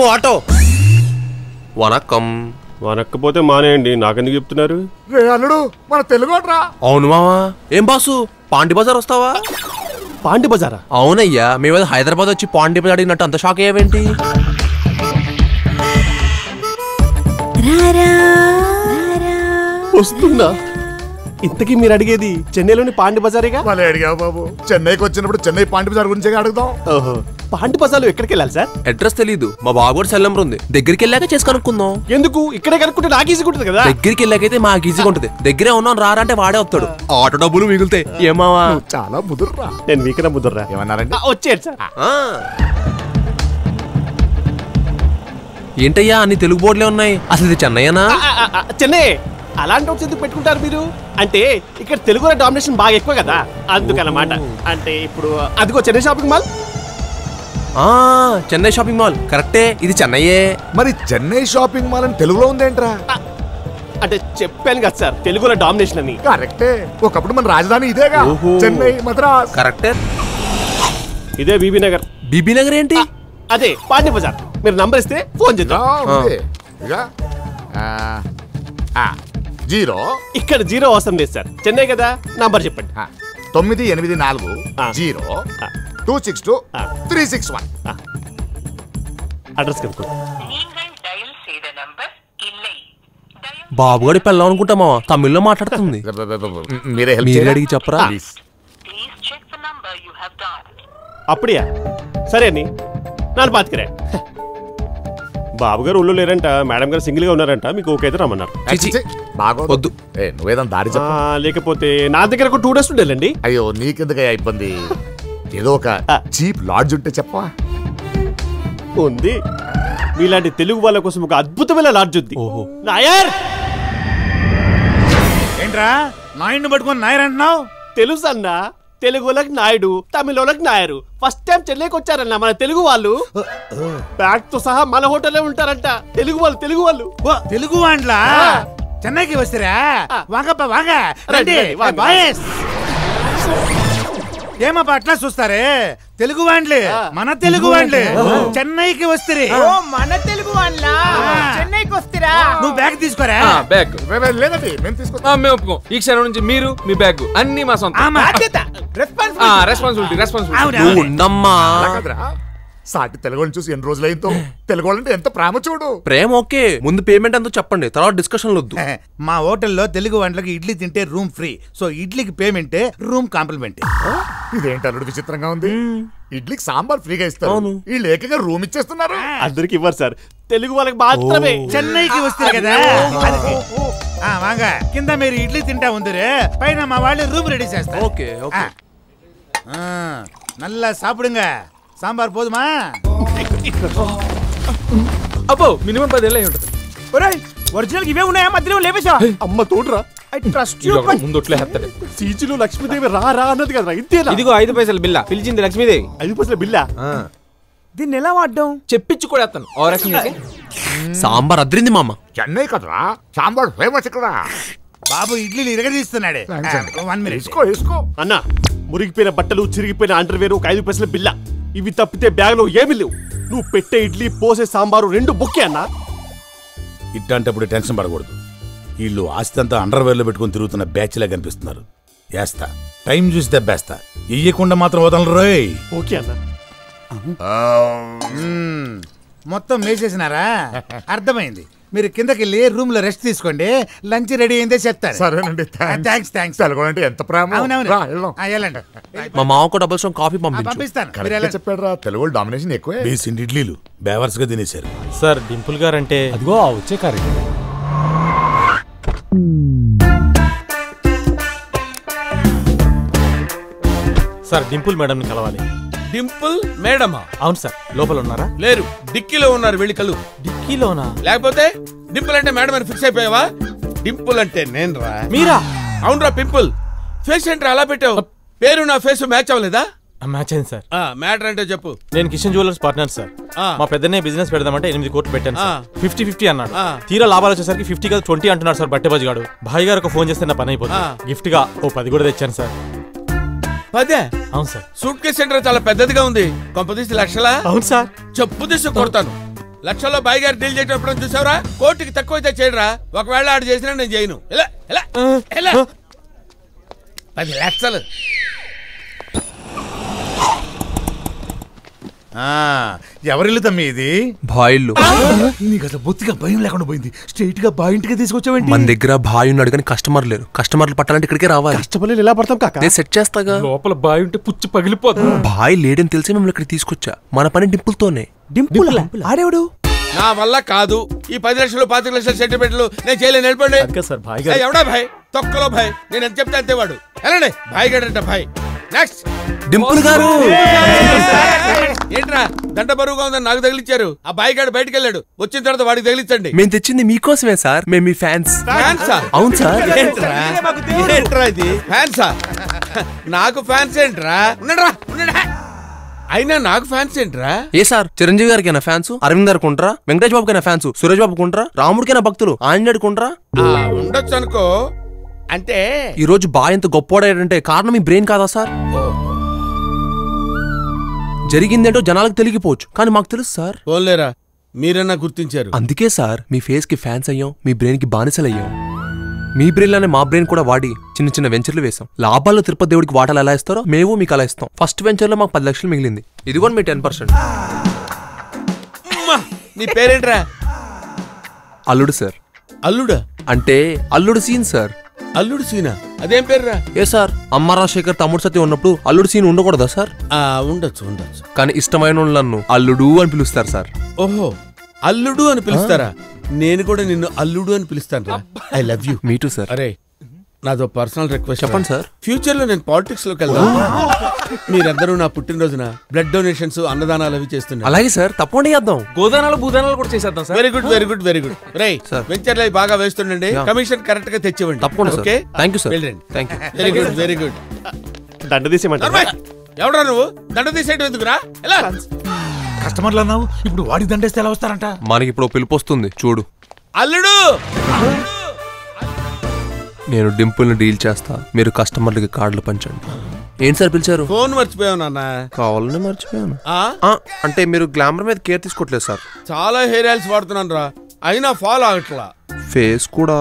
పో ఆటో. వనక్కం. వనక్కపోతే మానేయండి, నాకెందుకు చెప్తున్నారు? రే అల్లుడు, మన తెలుగు రా. అవును మావా. ఏం బాసు, పాండి బజార్ వస్తావా? పాండి బజారా? అవునయ్యా, మేము హైదరాబాద్ వచ్చి పాండి బజార్ అడిగినట్టు అంత షాక్ అయ్యావేంటి? వస్తుందా? ఇంతకీ మీరు అడిగేది చెన్నైలోని పాండి బజారేగా? మళ్ళీ అడిగావు బాబు. చెన్నైకి వచ్చినప్పుడు చెన్నై పాండి బజార్ గురించి అడుగుదాం. ఓహో, పాండి బజార్లో ఎక్కడికి వెళ్ళాలి సార్? అడ్రస్ తెలీదు, మా బాబు సెల్ నెంబర్ ఉంది. దగ్గరికి వెళ్ళాక చేసి కనుక్కుందాం. ఎందుకు? ఇక్కడే కనుక్కుంటే నాకు ఈజీగా ఉంటుంది కదా. దగ్గరికి వెళ్ళాకైతే మాకు ఈజీగా ఉంటుంది. దగ్గరే ఉన్నాం రారా అంటే వాడే వస్తాడు. ఆటో డబ్బులు మిగులుతాయి. ఏమావా చాలా ముదుర్రా. నేను వీకన్నా ముద్దుర్రా. ఏమన్నారండి? వచ్చేయండి సార్. ఏంటయ్యా అన్ని తెలుగు బోర్డులే ఉన్నాయి, అసలు ఇది చెన్నైనా? చెన్నై. అలాంటి ఒకటి ఎందుకు పెట్టుకుంటారు మీరు? అంటే ఇక్కడ తెలుగులో డామినేషన్ బాగా ఎక్కువ కదా, అందుకన్నమాట. అంటే ఇప్పుడు అదిగో Chennai shopping mall. Chennai shopping mall కరెక్టే, ఇది చెన్నైయే. మరి చెన్నై షాపింగ్ మాల్ అని తెలుగులో ఉందేంట్రా? అంటే చెప్పాను కదా సార్, తెలుగులో డామినేషన్ అని. కరెక్టే, ఒకప్పుడు మన రాజధాని ఇదేగా. చెన్నై, మద్రాస్. కరెక్టే. ఇదే బీబీ నగర్. బీబీ నగర్ ఏంటి? అదే పాండి బజార్. మీరు నంబర్ ఇస్తే ఫోన్ చేద్దాం. 0 ఇక్కడ 0 అవసరం లేదు సార్, చెన్నై కదా. నంబర్ చెప్పండి. 984-0-262-361. అడ్రస్ కనుక్కో. బాబుగాడి పెళ్ళం అనుకుంటా మావా, తమిళ్లో మాట్లాడుతుంది. మీరే అడిగి చెప్పరా? అప్పుడియా? సరే అని నాన్న పాతికరే. బాబు గారు ఊళ్ళో లేరంట, మేడం గారు సింగిల్ గా ఉన్నారంట. మీకు ఓకే అయితే రమ్మన్నారు. వద్దు, నువ్వేదన్నా దారి చెప్పు. లేకపోతే నా దగ్గర ఒక 2 డేస్ ఉండేలండి. అయ్యో నీకెందుకయ్యా ఇబ్బంది? ఏదో ఒక చీప్ లాడ్జ్ ఉంటే చెప్పవా? ఉంది, మీలాంటి తెలుగు వాళ్ళ కోసం ఒక అద్భుతమైన లాడ్జ్ ఉంది. ఓహో నాయర్. ఏంట్రా నాయుడిని పట్టుకొని నాయర్ అంటున్నావు? తెలుసు అన్న, తెలుగు వాళ్ళకి నాయుడు, తమిళ వాళ్ళకి నాయరు. ఫస్ట్ టైం చెన్నైకి వచ్చారన్న మన తెలుగు వాళ్ళు. బ్యాగ్ తో సహా మన హోటల్లో ఉంటారంట తెలుగు వాళ్ళు. తెలుగు వాళ్ళ చెన్నైకి వస్తారా? వాగప్ప వాగ రండి. ఏమప్ప అట్లా చూస్తారే? తెలుగు వాళ్ళే, మన తెలుగు వాళ్ళే చెన్నైకి వస్తే. మన తెలుగు వాళ్ళ చెన్నైకి వస్తారా? నువ్వు బ్యాగ్ తీసుకోరా. బ్యాగ్ లేదండి, మేము తీసుకుంటాం. మేము ఒప్పుకోం. ఈ క్షణం నుంచి మీరు మీ బ్యాగ్ అన్ని మా సొంత. రెస్పాన్సిబిలిటీ. ఉండమ్మా. సాటి తెలుగు వాళ్ళని చూసి ఎన్ని రోజులైందో. తెలుగు వాళ్ళంటే ఎంత ప్రేమ చూడు. ప్రేమ ఓకే, ముందు పేమెంట్ ఎంతో చెప్పండి, తర్వాత డిస్కషన్ వద్దు. మా హోటల్లో తెలుగు వాళ్ళకి ఇడ్లీ తింటే రూమ్ ఫ్రీ. సో ఇడ్లీకి పేమెంట్, రూమ్ కాంప్లిమెంట్. ఇదేంటి అల్లుడు విచిత్రంగా ఉంది? ఇడ్లీకి సాంబార్ ఫ్రీగా ఇస్తారు, వీళ్ళు ఏకంగా రూమ్ ఇచ్చేస్తున్నారు. అందరికి ఇవ్వరు సార్, తెలుగు వాళ్ళకి మాత్రమే. చెన్నైకి వస్తారు కదా. వాంగ కింద మీరు ఇడ్లీ తింటా ఉందిరే, పైన మా వాళ్ళు రూమ్ రెడీ చేస్తారు. Okay okay. నల్ల సాపిడుంగ సాంబార్ పోదుమా? అబ్బో మినిమం 10 ఏళ్ళై ఉంటుంది. ఒరిజినల్ ఇవే ఉన్నాయా? మధ్యలో లేపేసా? అమ్మ తోడురా. I trust you. ముందొట్లే హత్తడే. సీజీలో లక్ష్మీదేవి రా రా అన్నది కదా, ఇంతేనా? ఇదిగో 5 పైసల బిల్ల. పిలిచింది లక్ష్మీదేవి. 5 పైసల బిల్లా? దీన్ని ఎలా వాడడం? చెప్పించి కూడా వేస్తాను. సాంబార్ అద్రింది మామ. చెన్నై కదరా, సాంబార్ ఫేమస్ ఇక్కడ. బాబు ఇడ్లీలు ఇరగదీస్తున్నాడే. అన్న, మురిగిపోయిన బట్టలు, చిరిగిపోయిన అండర్వేర్, ఒక 5 పైసల బిల్ల. ఇవి తప్పితే బ్యాగ్ లో ఏమి లేవు. నువ్వు పెట్టే ఇడ్లీ, పోసే సాంబారు 2 బొక్కే అన్నా. ఇట్లాంటప్పుడు టెన్షన్ పడకూడదు. వీళ్ళు ఆస్తి అంతా అండర్వేర్లో పెట్టుకుని తిరుగుతున్న బ్యాచ్ లా కనిపిస్తున్నారు. వేస్తా, టైం చూసి దెబ్బేస్తా. ఇయ్యకుండా మాత్రం వదలరు రోయ్. ఓకే అన్న. మొత్తం మేసేసినారా? అర్థమైంది. మీరు కిందకి వెళ్ళి రూమ్ లో రెస్ట్ తీసుకోండి. లంచ్ రెడీ అయిందే చెప్తాను. సరేనండి. థ్యాంక్స్. తెలుగు అంటే ఎంత ప్రేమ. వెళ్ళండి. మా మామకు డబుల్ స్ట్రాంగ్ కాఫీ పంపిస్తాను. చెప్పాడు రా, తెలుగు వాళ్ళు డామినేషన్ ఎక్కువే. బీసిండి ఇడ్లీలు బేవర్స్ గా తినేశారు. సార్ డింపుల్ గారు అంటే అదిగో వచ్చే కారు. సార్ డింపుల్ మేడం కలవాలి. డింపుల్ మేడమా? అవును సార్. లోపల ఉన్నారా? లేరు, డిక్కీలో ఉన్నారు. వెళ్ళి కలు. డిక్కీలోనా? లేకపోతే డింపుల్ అంటే మేడం అని ఫిక్స్ అయిపోయావా? డింపుల్ అంటే నేను రా. మీరా? అవునరా పింపుల్. ఫేస్ ఏంట్రా అలా పెట్టావు? పేరు నా ఫేస్ మ్యాచ్ అవ్వలేదా? మ్యాచ్ అయింది సార్. మ్యాటర్ అంటే చెప్పు. నేను కిషన్ జ్యువెలర్స్ పార్ట్నర్ సార్. మా పెద్దనే బిజినెస్ పెడదామంటే 8 కోట్లు పెట్టాను. 50-50 అన్నాడు. తీరా లాభాలు వచ్చేసరికి 50 కాదు 20 అంటున్నాడు సార్. బట్టే బజ్గాడు. భాయ్ గారు ఒక ఫోన్ చేస్తే నా పని అయిపోతుంది. గిఫ్ట్ గా ఓ 10 కూడా తెచ్చాను సార్. 10? అవును సార్. సూట్ కేసు సెంటర్ చాలా పెద్దదిగా ఉంది. కొంపదీసి లక్షలా? అవును సార్. చెప్పు తీసి కొడతాను. లక్షల్లో బాయ్ గారు డీల్ చేసేటప్పుడు చూసావురా? కోర్టుకి తక్కువ అయితే చేయరా. ఒకవేళ ఆడు చేసినా నేను చేయను. ఎలా ఎలా ఎలా 10 లక్షలు. ఎవరిల్లు తమ్మి ఇది? బాయిల్లు. నీకు అసలు బొత్తిగా భయం లేకుండా పోయింది. స్ట్రైట్ గా బాయ్ ఇంటికి తీసుకొచ్చావేంటి? మన దగ్గర బాయ్ ఉన్నాడు కానీ కస్టమర్ లేరు. కస్టమర్లు పట్టాలంటే ఇక్కడికే రావాలి. కష్టపల్లి ఎలా పడతాం కాక? నేను సెట్ చేస్తాగా. లోపల బాయ్ ఉంటే పుచ్చి పగిలిపోతుంది. బాయ్ లేడని తెలిసి మిమ్మల్ని ఇక్కడ తీసుకొచ్చా. మన పని డింపుల్తోనే. డింపుల్ ఆడేవాడు నా వల్ల కాదు. ఈ 10 లక్షలు 25 లక్షల సెంటిమెంట్లు నేను చేయలేను. వెళ్ళిపోండి. సార్ భాయ్ ఎవడా భాయ్? తొక్కలో భాయ్. నేను ఎంత చెప్తే అంతేవాడు. వెళ్ళండి. భాయ్ గడంట భాయ్. నెక్స్ట్ డింపుల్ గారు. ఏంట్రా దండ బరువుగా ఉందని నాకు తగిలిచ్చారు. ఆ బాయ్ గాడు బయటకు వెళ్ళాడు. వచ్చిన తర్వాత వాడికి తగిలించండి. మేము తెచ్చింది మీకోసమే సార్. మేము మీ ఫ్యాన్స్. ఫ్యాన్సా? అవును సార్. ఏంట్రా ఇది? ఫ్యాన్సా? నాకు ఫ్యాన్స్ ఏంట్రా? ఉండరా ఉండరా. అయినా నాకు ఫ్యాన్స్ ఏంట్రా? ఏ సార్ చిరంజీవి గారికైనా ఫ్యాన్స్, అరవింద్ గారికి ఉంటారా, వెంకటేష్ బాబుకైనా ఫ్యాన్స్, సురేష్ బాబుకి ఉంటారా, రాముడికైనా భక్తులు, ఆంజనేయుడికి ఉంటారా? ఉండొచ్చు అనుకో. అంటే ఈ రోజు బాయ్ ఎంత గొప్పవాడంటే కారణం మీ బ్రెయిన్ కాదా సార్? జరిగిందేంటో జనాలకు తెలియకపోవచ్చు కానీ మాకు తెలుసు సార్. పోలేరా, మీరన్నా గుర్తించారు. అందుకే సార్ మీ ఫేస్ కి ఫ్యాన్స్ అయ్యాం, మీ బ్రెయిన్ కి బానిసలయ్యాం. మీ బ్రెయిన్ లోనే మా బ్రెయిన్ కూడా వాడి చిన్న చిన్న వెంచర్లు వేసాం. లాభాల్లో తిరుపతి దేవుడికి వాటాలు ఎలా ఇస్తారో మేము మీకు అలా ఇస్తాం. ఫస్ట్ వెంచర్ లో మాకు 10 లక్షలు మిగిలింది. ఇది కూడా మీ 10%. నీ పేరేంట్రా? అల్లుడు సార్. అల్లుడా? అంటే అల్లుడు సీన్ సార్. అల్లుడు సీనా? అదేం పేర్రా? ఏ సార్ అమ్మ రాజశేఖర్ తమ్ముడు సత్యం ఉన్నప్పుడు అల్లుడు సీన్ ఉండకూడదా సార్? ఉండొచ్చు ఉండొచ్చు. కానీ ఇష్టమైన నన్ను అల్లుడు అని పిలుస్తారు సార్. ఓహో, అల్లుడు అని పిలుస్తారా? నేను కూడా నిన్ను అల్లుడు అని పిలుస్తాను రా. I love you. Me two sir. అరే నాదో పర్సనల్ రిక్వెస్ట్. చెప్పండి సార్. ఫ్యూచర్ లో నేను పాలిటిక్స్ లోకి వెళ్దాం. మీరందరూ నా పుట్టినరోజున బ్లడ్ డొనేషన్స్, అన్నదానాలు అవి చేస్తున్నారు. అలాగే సార్, తప్పకుండా చేద్దాం. గోదానాలు భూదానాలు కూడా చేసేద్దాం sir. Very good very good very good. రై వెంచర్లు అవి బాగా వేస్తుండండి. కమిషన్ కరెక్ట్ గా తెచ్చివ్వండి. తప్పకుండా sir. Okay, thank you sir. వెళ్ళండి. Thank you. Very good very good. దండ తీసేయమంటారా? ఎవడా నువ్వు? దండ తీసేయడం ఎందుకురా? ఎలా? కస్టమర్లు అన్నావు, ఇప్పుడు వాడి దండేస్తే ఎలా వస్తారంట? మనకి ఇప్పుడు పిలుపు వస్తుంది చూడు. అల్లుడు, నేను డింపుల్ని డీల్ చేస్తా, మీరు కస్టమర్లకి కార్డులు పంచండి. ఏంటి సార్ పిలిచారు? ఫోన్ మర్చిపోయావు నాన్న. కావాలని మర్చిపోయాను. అంటే మీరు గ్లామర్ మీద కేర్ తీసుకోవట్లేదు సార్. చాలా హెయిర్ ఆయిల్స్ వాడుతున్నాను రా, అయినా ఫాలో అవట్లా. ఫేస్ కూడా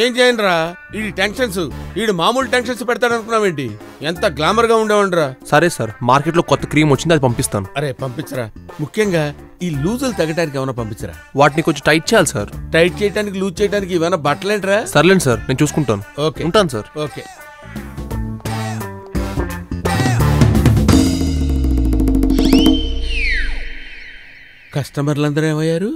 ఏం చేయను రా, ఈ టెన్షన్స్, ఈడు మామూలు టెన్షన్స్ పెడతాడు అనుకున్నావేంటి? ఎంత గ్లామర్ గా ఉండేవండ్రా. సరే సార్, మార్కెట్ లో కొత్త క్రీమ్ వచ్చింది, అది పంపిస్తాను. అరే పంపించరా. ముఖ్యంగా ఈ లూజులు తగ్గడానికి ఏమైనా పంపించరా. వాటిని కొంచెం టైట్ చేయాలి సార్. టైట్ చేయడానికి, లూజ్ చేయడానికి ఏమైనా బట్టలేంట్రా? సర్లేండి సార్, నేను చూసుకుంటాను. ఓకే, ఉంటాను సార్. ఓకే. కస్టమర్లందరూ ఏమయ్యారు?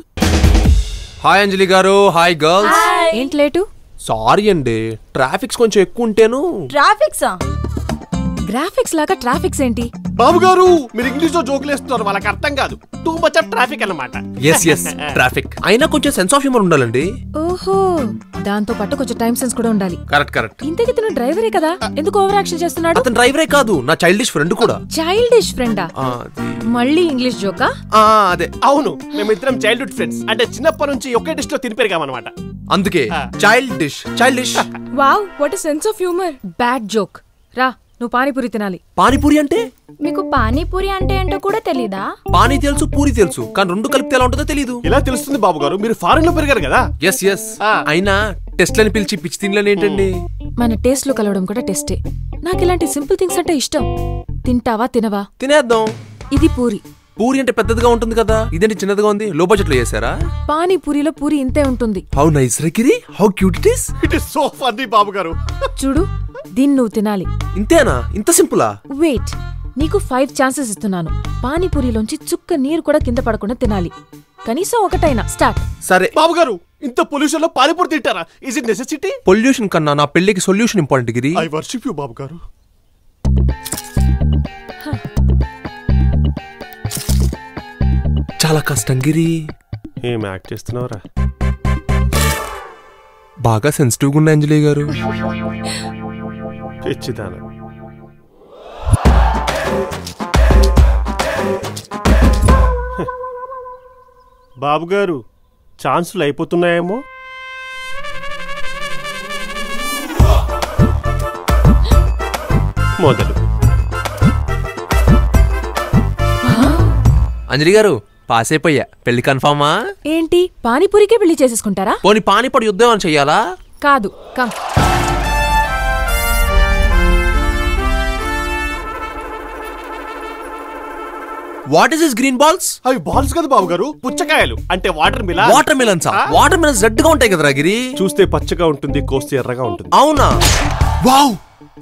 హాయ్ అంజలి గారు. Hi girls. ఏంటి లేటు? సారీ అండి, ట్రాఫిక్స్ కొంచెం ఎక్కువ ఉంటేను. ట్రాఫిక్సా? గ్రాఫిక్స్ లాగా ట్రాఫిక్స్ ఏంటి? బాబు గారు మీరు ఇంగ్లీష్ లో జోకులు వేస్తున్నారు, వాళ్ళకి అర్థం కాదు. టూ మచ్ ఆఫ్ ట్రాఫిక్ అన్నమాట. ఎస్ ఎస్ ట్రాఫిక్ అయినా కొంచెం సెన్స్ ఆఫ్ హ్యూమర్ ఉండాలండి. ఓహో, దాంతో పాటు కొంచెం టైం సెన్స్ కూడా ఉండాలి. Correct correct. ఇంతకీ తను డ్రైవరే కదా, ఎందుకు ఓవర్ యాక్షన్ చేస్తున్నాడు? అతను డ్రైవరే కాదు, నా చైల్డిష్ ఫ్రెండ్ కూడా. చైల్డిష్ ఫ్రెండా? మళ్ళీ ఇంగ్లీష్ జోకా? అదే. అవును, మేమిద్దరం చైల్డ్హుడ్ ఫ్రెండ్స్. అంటే చిన్నప్పటి నుంచి ఒకే డిష్ లో తిని పెరిగామన్నమాట. అందుకే childish. Childish. Wow, what a sense of humour. Bad joke. రా, నువ్వు పానీపూరి తినాలి. పానీపూరి అంటే? మీకు పానీపూరి అంటే ఏంటో కూడా తెలీదా? పానీ తెలుసు, పూరి తెలుసు, కానీ రెండు కలిపితే ఎలా ఉంటుందో తెలీదు. ఇలా తెలుస్తుంది బాబు గారు, మీరు ఫారెన్ లో పెరిగారు కదా. Yes yes. అయినా టెస్ట్లని పిలిచి పిచ్చి తినలేని ఏంటండి? మన టేస్ట్ లో కలవడం కూడా టెస్టే. నాకు ఇలాంటి సింపుల్ థింగ్స్ అంటే ఇష్టం. తింటావా తినవా? తినేద్దాం. ఇది పూరి. పూరి అంటే పెద్దదిగా ఉంటుంది కదా, ఇదేంటి చిన్నదిగా ఉంది? లో బడ్జెట్ లో చేశారా? పానీపూరిలో పూరి ఇంతే ఉంటుంది. హౌ నైస్ రేకిరి, how cute it is. It is so funny బాబు గారు. చూడు, దీన్ని నువ్వు తినాలి. ఇంతేనా? ఇంత సింపులా? వెయిట్, నీకు 5 ఛాన్సెస్ ఇస్తున్నాను. పానీపూరిలోంచి చుక్క నీరు కూడా కింద పడకుండా తినాలి. కనీసం ఒకటైనా. స్టార్ట్. సరే. బాబు గారు, ఇంత పొల్యూషన్ లో పానీపూరి తింటారా? Is it necessity? పొల్యూషన్ కన్నా నా పెళ్లికి solution important Giri. I worship you బాబు గారు. చాలా కష్టం గిరి. ఏం యాక్ట్ చేస్తున్నావురా? బాగా సెన్సిటివ్గా ఉన్న అంజలి గారు. పిచ్చిదాన. బాబు గారు, ఛాన్సులు అయిపోతున్నాయేమో. మొదలు. అంజలి గారు పాస్ అయిపోయా. పెళ్లి కన్ఫామా? ఏంటి పానీపూరికే పెళ్లి చేసేసుకుంటారా? పోనీ పానీపడి యుద్ధం అని చెయ్యాలా? కాదు, come. What is this green balls? అవి బాల్స్ కదా బాబు గారు, పుచ్చకాయలు అంటే water melon. Water melons? Water melons red గా ఉంటాయి కదరా గిరి. చూస్తే పచ్చగా ఉంటుంది, కోస్తే ఎర్రగా ఉంటుంది. అవునా? వావ్,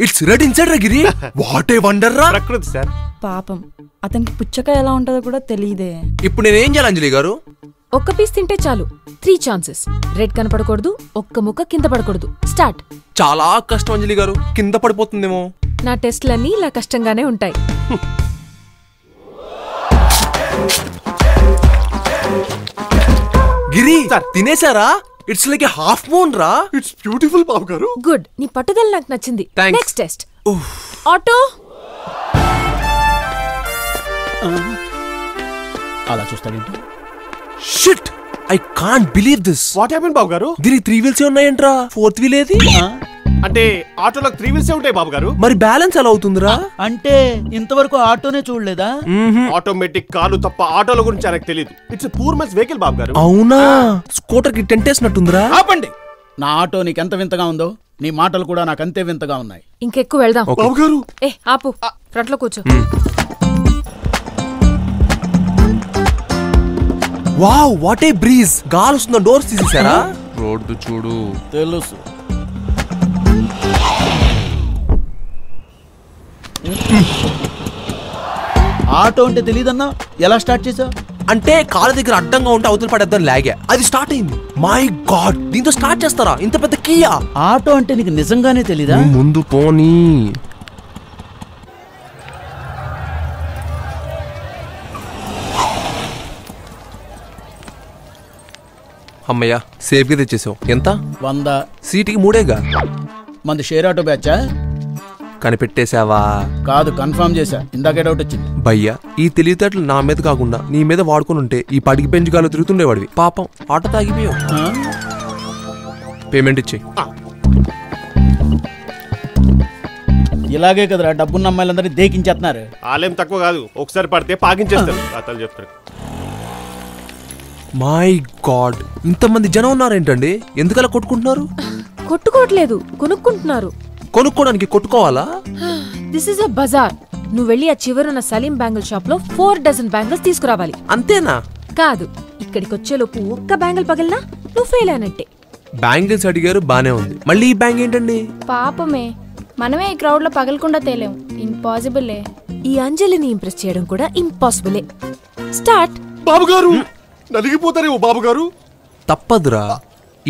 ఇట్స్ రెడ్ ఇన్సైడ్ రా గిరి. వాట్ ఏ వండర్ రా. ప్రకృతి సార్. పాపం అతనికి పుచ్చకాయ ఎలా ఉంటుందో కూడా తెలియదే. ఇప్పుడు నేనేం చేయాలి అంజలి గారు? ఒక్క పీస్ తింటే చాలు. 3 ఛాన్సెస్. రెడ్ కనపడకూడదు, ఒక్క ముక్క కింద పడకూడదు. స్టార్ట్. చాలా కష్టం అంజలి గారు, కింద పడిపోతుందేమో. నా టెస్ట్లన్నీ ఇలా కష్టంగానే ఉంటాయి. గిరి తినేసారా? It's like a half moon రా. ఇట్స్ బ్యూటిఫుల్ బాబు గారు. గుడ్, నీ పట్టుదల నాకు నచ్చింది. Next test. ఆటో. అలా చూస్తాడేంటి? Shit, I can't believe this. What happen బాబు గారు? దీనికి 3 వీల్స్ ఉన్నాయంట్రా, 4th వీల్ ఏది? అంటే ఆటోలో 3 వీల్స్ ఉంటాయి బాబు గారు. మరి బ్యాలెన్స్ ఎలా అవుతుందిరా? అంటే ఇంతవరకు ఆటోనే చూడలేదా? ఆటోమేటిక్ కార్లు తప్ప ఆటోల గురించి నాకు తెలియదు. ఇట్స్ పూర్ మ్యాన్స్ వెహికల్ బాబు గారు. అవునా? స్కూటర్ కి టెంటేసినట్టుందిరా. ఆపండి. నా ఆటో నీకెంత వింతగా ఉందో నీ మాటలు కూడా నాకు అంతే వింతగా ఉన్నాయి. ఇంకెక్కువ వెళ్దాం. బాబు గారు ఆపు, ఫ్రంట్ లో కూర్చో. Wow, what a breeze. గాలి వస్తున్న డోర్స్ తీసేసారా? రోడ్డు చూడు. తెలుసు. ఆటో అంటే తెలియదన్నా, ఎలా స్టార్ట్ చేసావు? అంటే కాళ్ళ దగ్గర అడ్డంగా ఉంటే అవతల పడేద్దాం లాగా అది స్టార్ట్ అయింది. మై గాడ్, దీంతో స్టార్ట్ చేస్తారా? ఇంత పెద్ద కియా. ఆటో అంటే నీకు నిజంగానే తెలీదా? ముందు పోనీ. అమ్మయ్యా, సేఫ్గా తెచ్చేసావు. ఎంత? 100. సీటుకి 3గా. మంది షేర్ ఆటో బ్యాచా? కనిపెట్టేశావా? కాదు, కన్ఫర్మ్ చేశా. ఇందాకే డౌట్ వచ్చింది. భయ్యా, ఈ తెలివితేటలు నా మీద కాకుండా నీ మీద వాడుకుని ఉంటే ఈ పడికి పెంచుగాలు తిరుగుతుండేవాడివి. పాపం ఆటో తాగిపోయావు. పేమెంట్ ఇచ్చేయి. ఇలాగే కదరా డబ్బున్న అమ్మాయిలందరినీ దేకించేస్తున్నారు. ఆలయం తక్కువ కాదు, ఒకసారి పడితే పాకించేస్తారు. కథలు చెప్తారు. మై గాడ్, ఇంతమంది జనం ఉన్నారేంటండి? ఎందుకలా కొట్టుకుంటున్నారు? కొట్టుకోవట్లేదు, కొనుక్కుంటున్నారు. కొనుక్కోడానికి కొట్టుకోవాలా? This is a bazaar. నువ్వు వెళ్ళి ఆ చివరున్న సలీం బ్యాంగిల్ షాప్ లో 4 డజన్ బ్యాంగిల్స్ తీసుకురావాలి. అంతేనా? కాదు, ఇక్కడికి వచ్చేలోపు ఒక్క బ్యాంగిల్ పగిలినా నువ్వు ఫెయిల్ అయినట్టే. బ్యాంగిల్స్ అడిగారు, బానే ఉంది. మళ్ళీ ఈ బ్యాంగ్ ఏంటండి? పాపమే, మనమే ఈ క్రౌడ్ లో పగలకుండా తేలేం. ఇంపాసిబులే. ఈ అంజలిని ఇంప్రెస్ చేయడం కూడా ఇంపాసిబులే. స్టార్ట్. బాబు గారు నలిగిపోతారేమో బాబు గారు. తప్పదురా,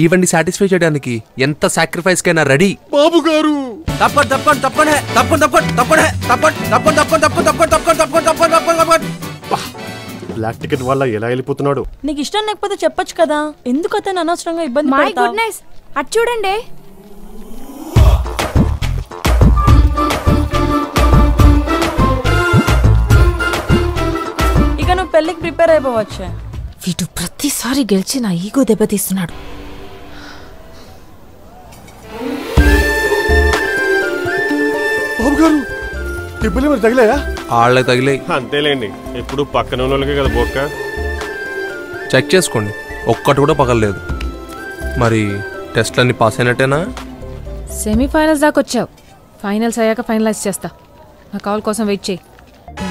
ఈవెంట్ సాటిస్ఫై చేయడానికి ఎంత సాక్రిఫైస్ కైనా రెడీ. బాబు గారు బ్లాక్ టికెట్ వల్ల ఎలా వెళ్ళిపోతున్నాడు? నీకు ఇష్టం లేకపోతే చెప్పొచ్చు కదా, ఎందుకు అతను అనవసరంగా ఇబ్బంది మై పెడతావ్? గుడ్నెస్, అటు చూడండి. ఇక నువ్వు పెళ్లికి ప్రిపేర్ అయిపోవచ్చా? వీడు ప్రతిసారి గెలిచి నా ఈగో దెబ్బతీస్తున్నాడు. బాబు గారు దెబ్బలు మరి తగిలాయా? వాళ్ళకి తగిలే. అంతేలేండి, ఎప్పుడు పక్కన వాళ్ళకే కదా బొక్క. చెక్ చేసుకోండి, ఒక్కటి కూడా పగలలేదు. మరి టెస్ట్లన్నీ పాస్ అయినట్టేనా? సెమీఫైనల్స్ దాకా వచ్చావు. ఫైనల్స్ అయ్యాక ఫైనలైజ్ చేస్తా. నా కాల్ కోసం వెయిట్ చేయి.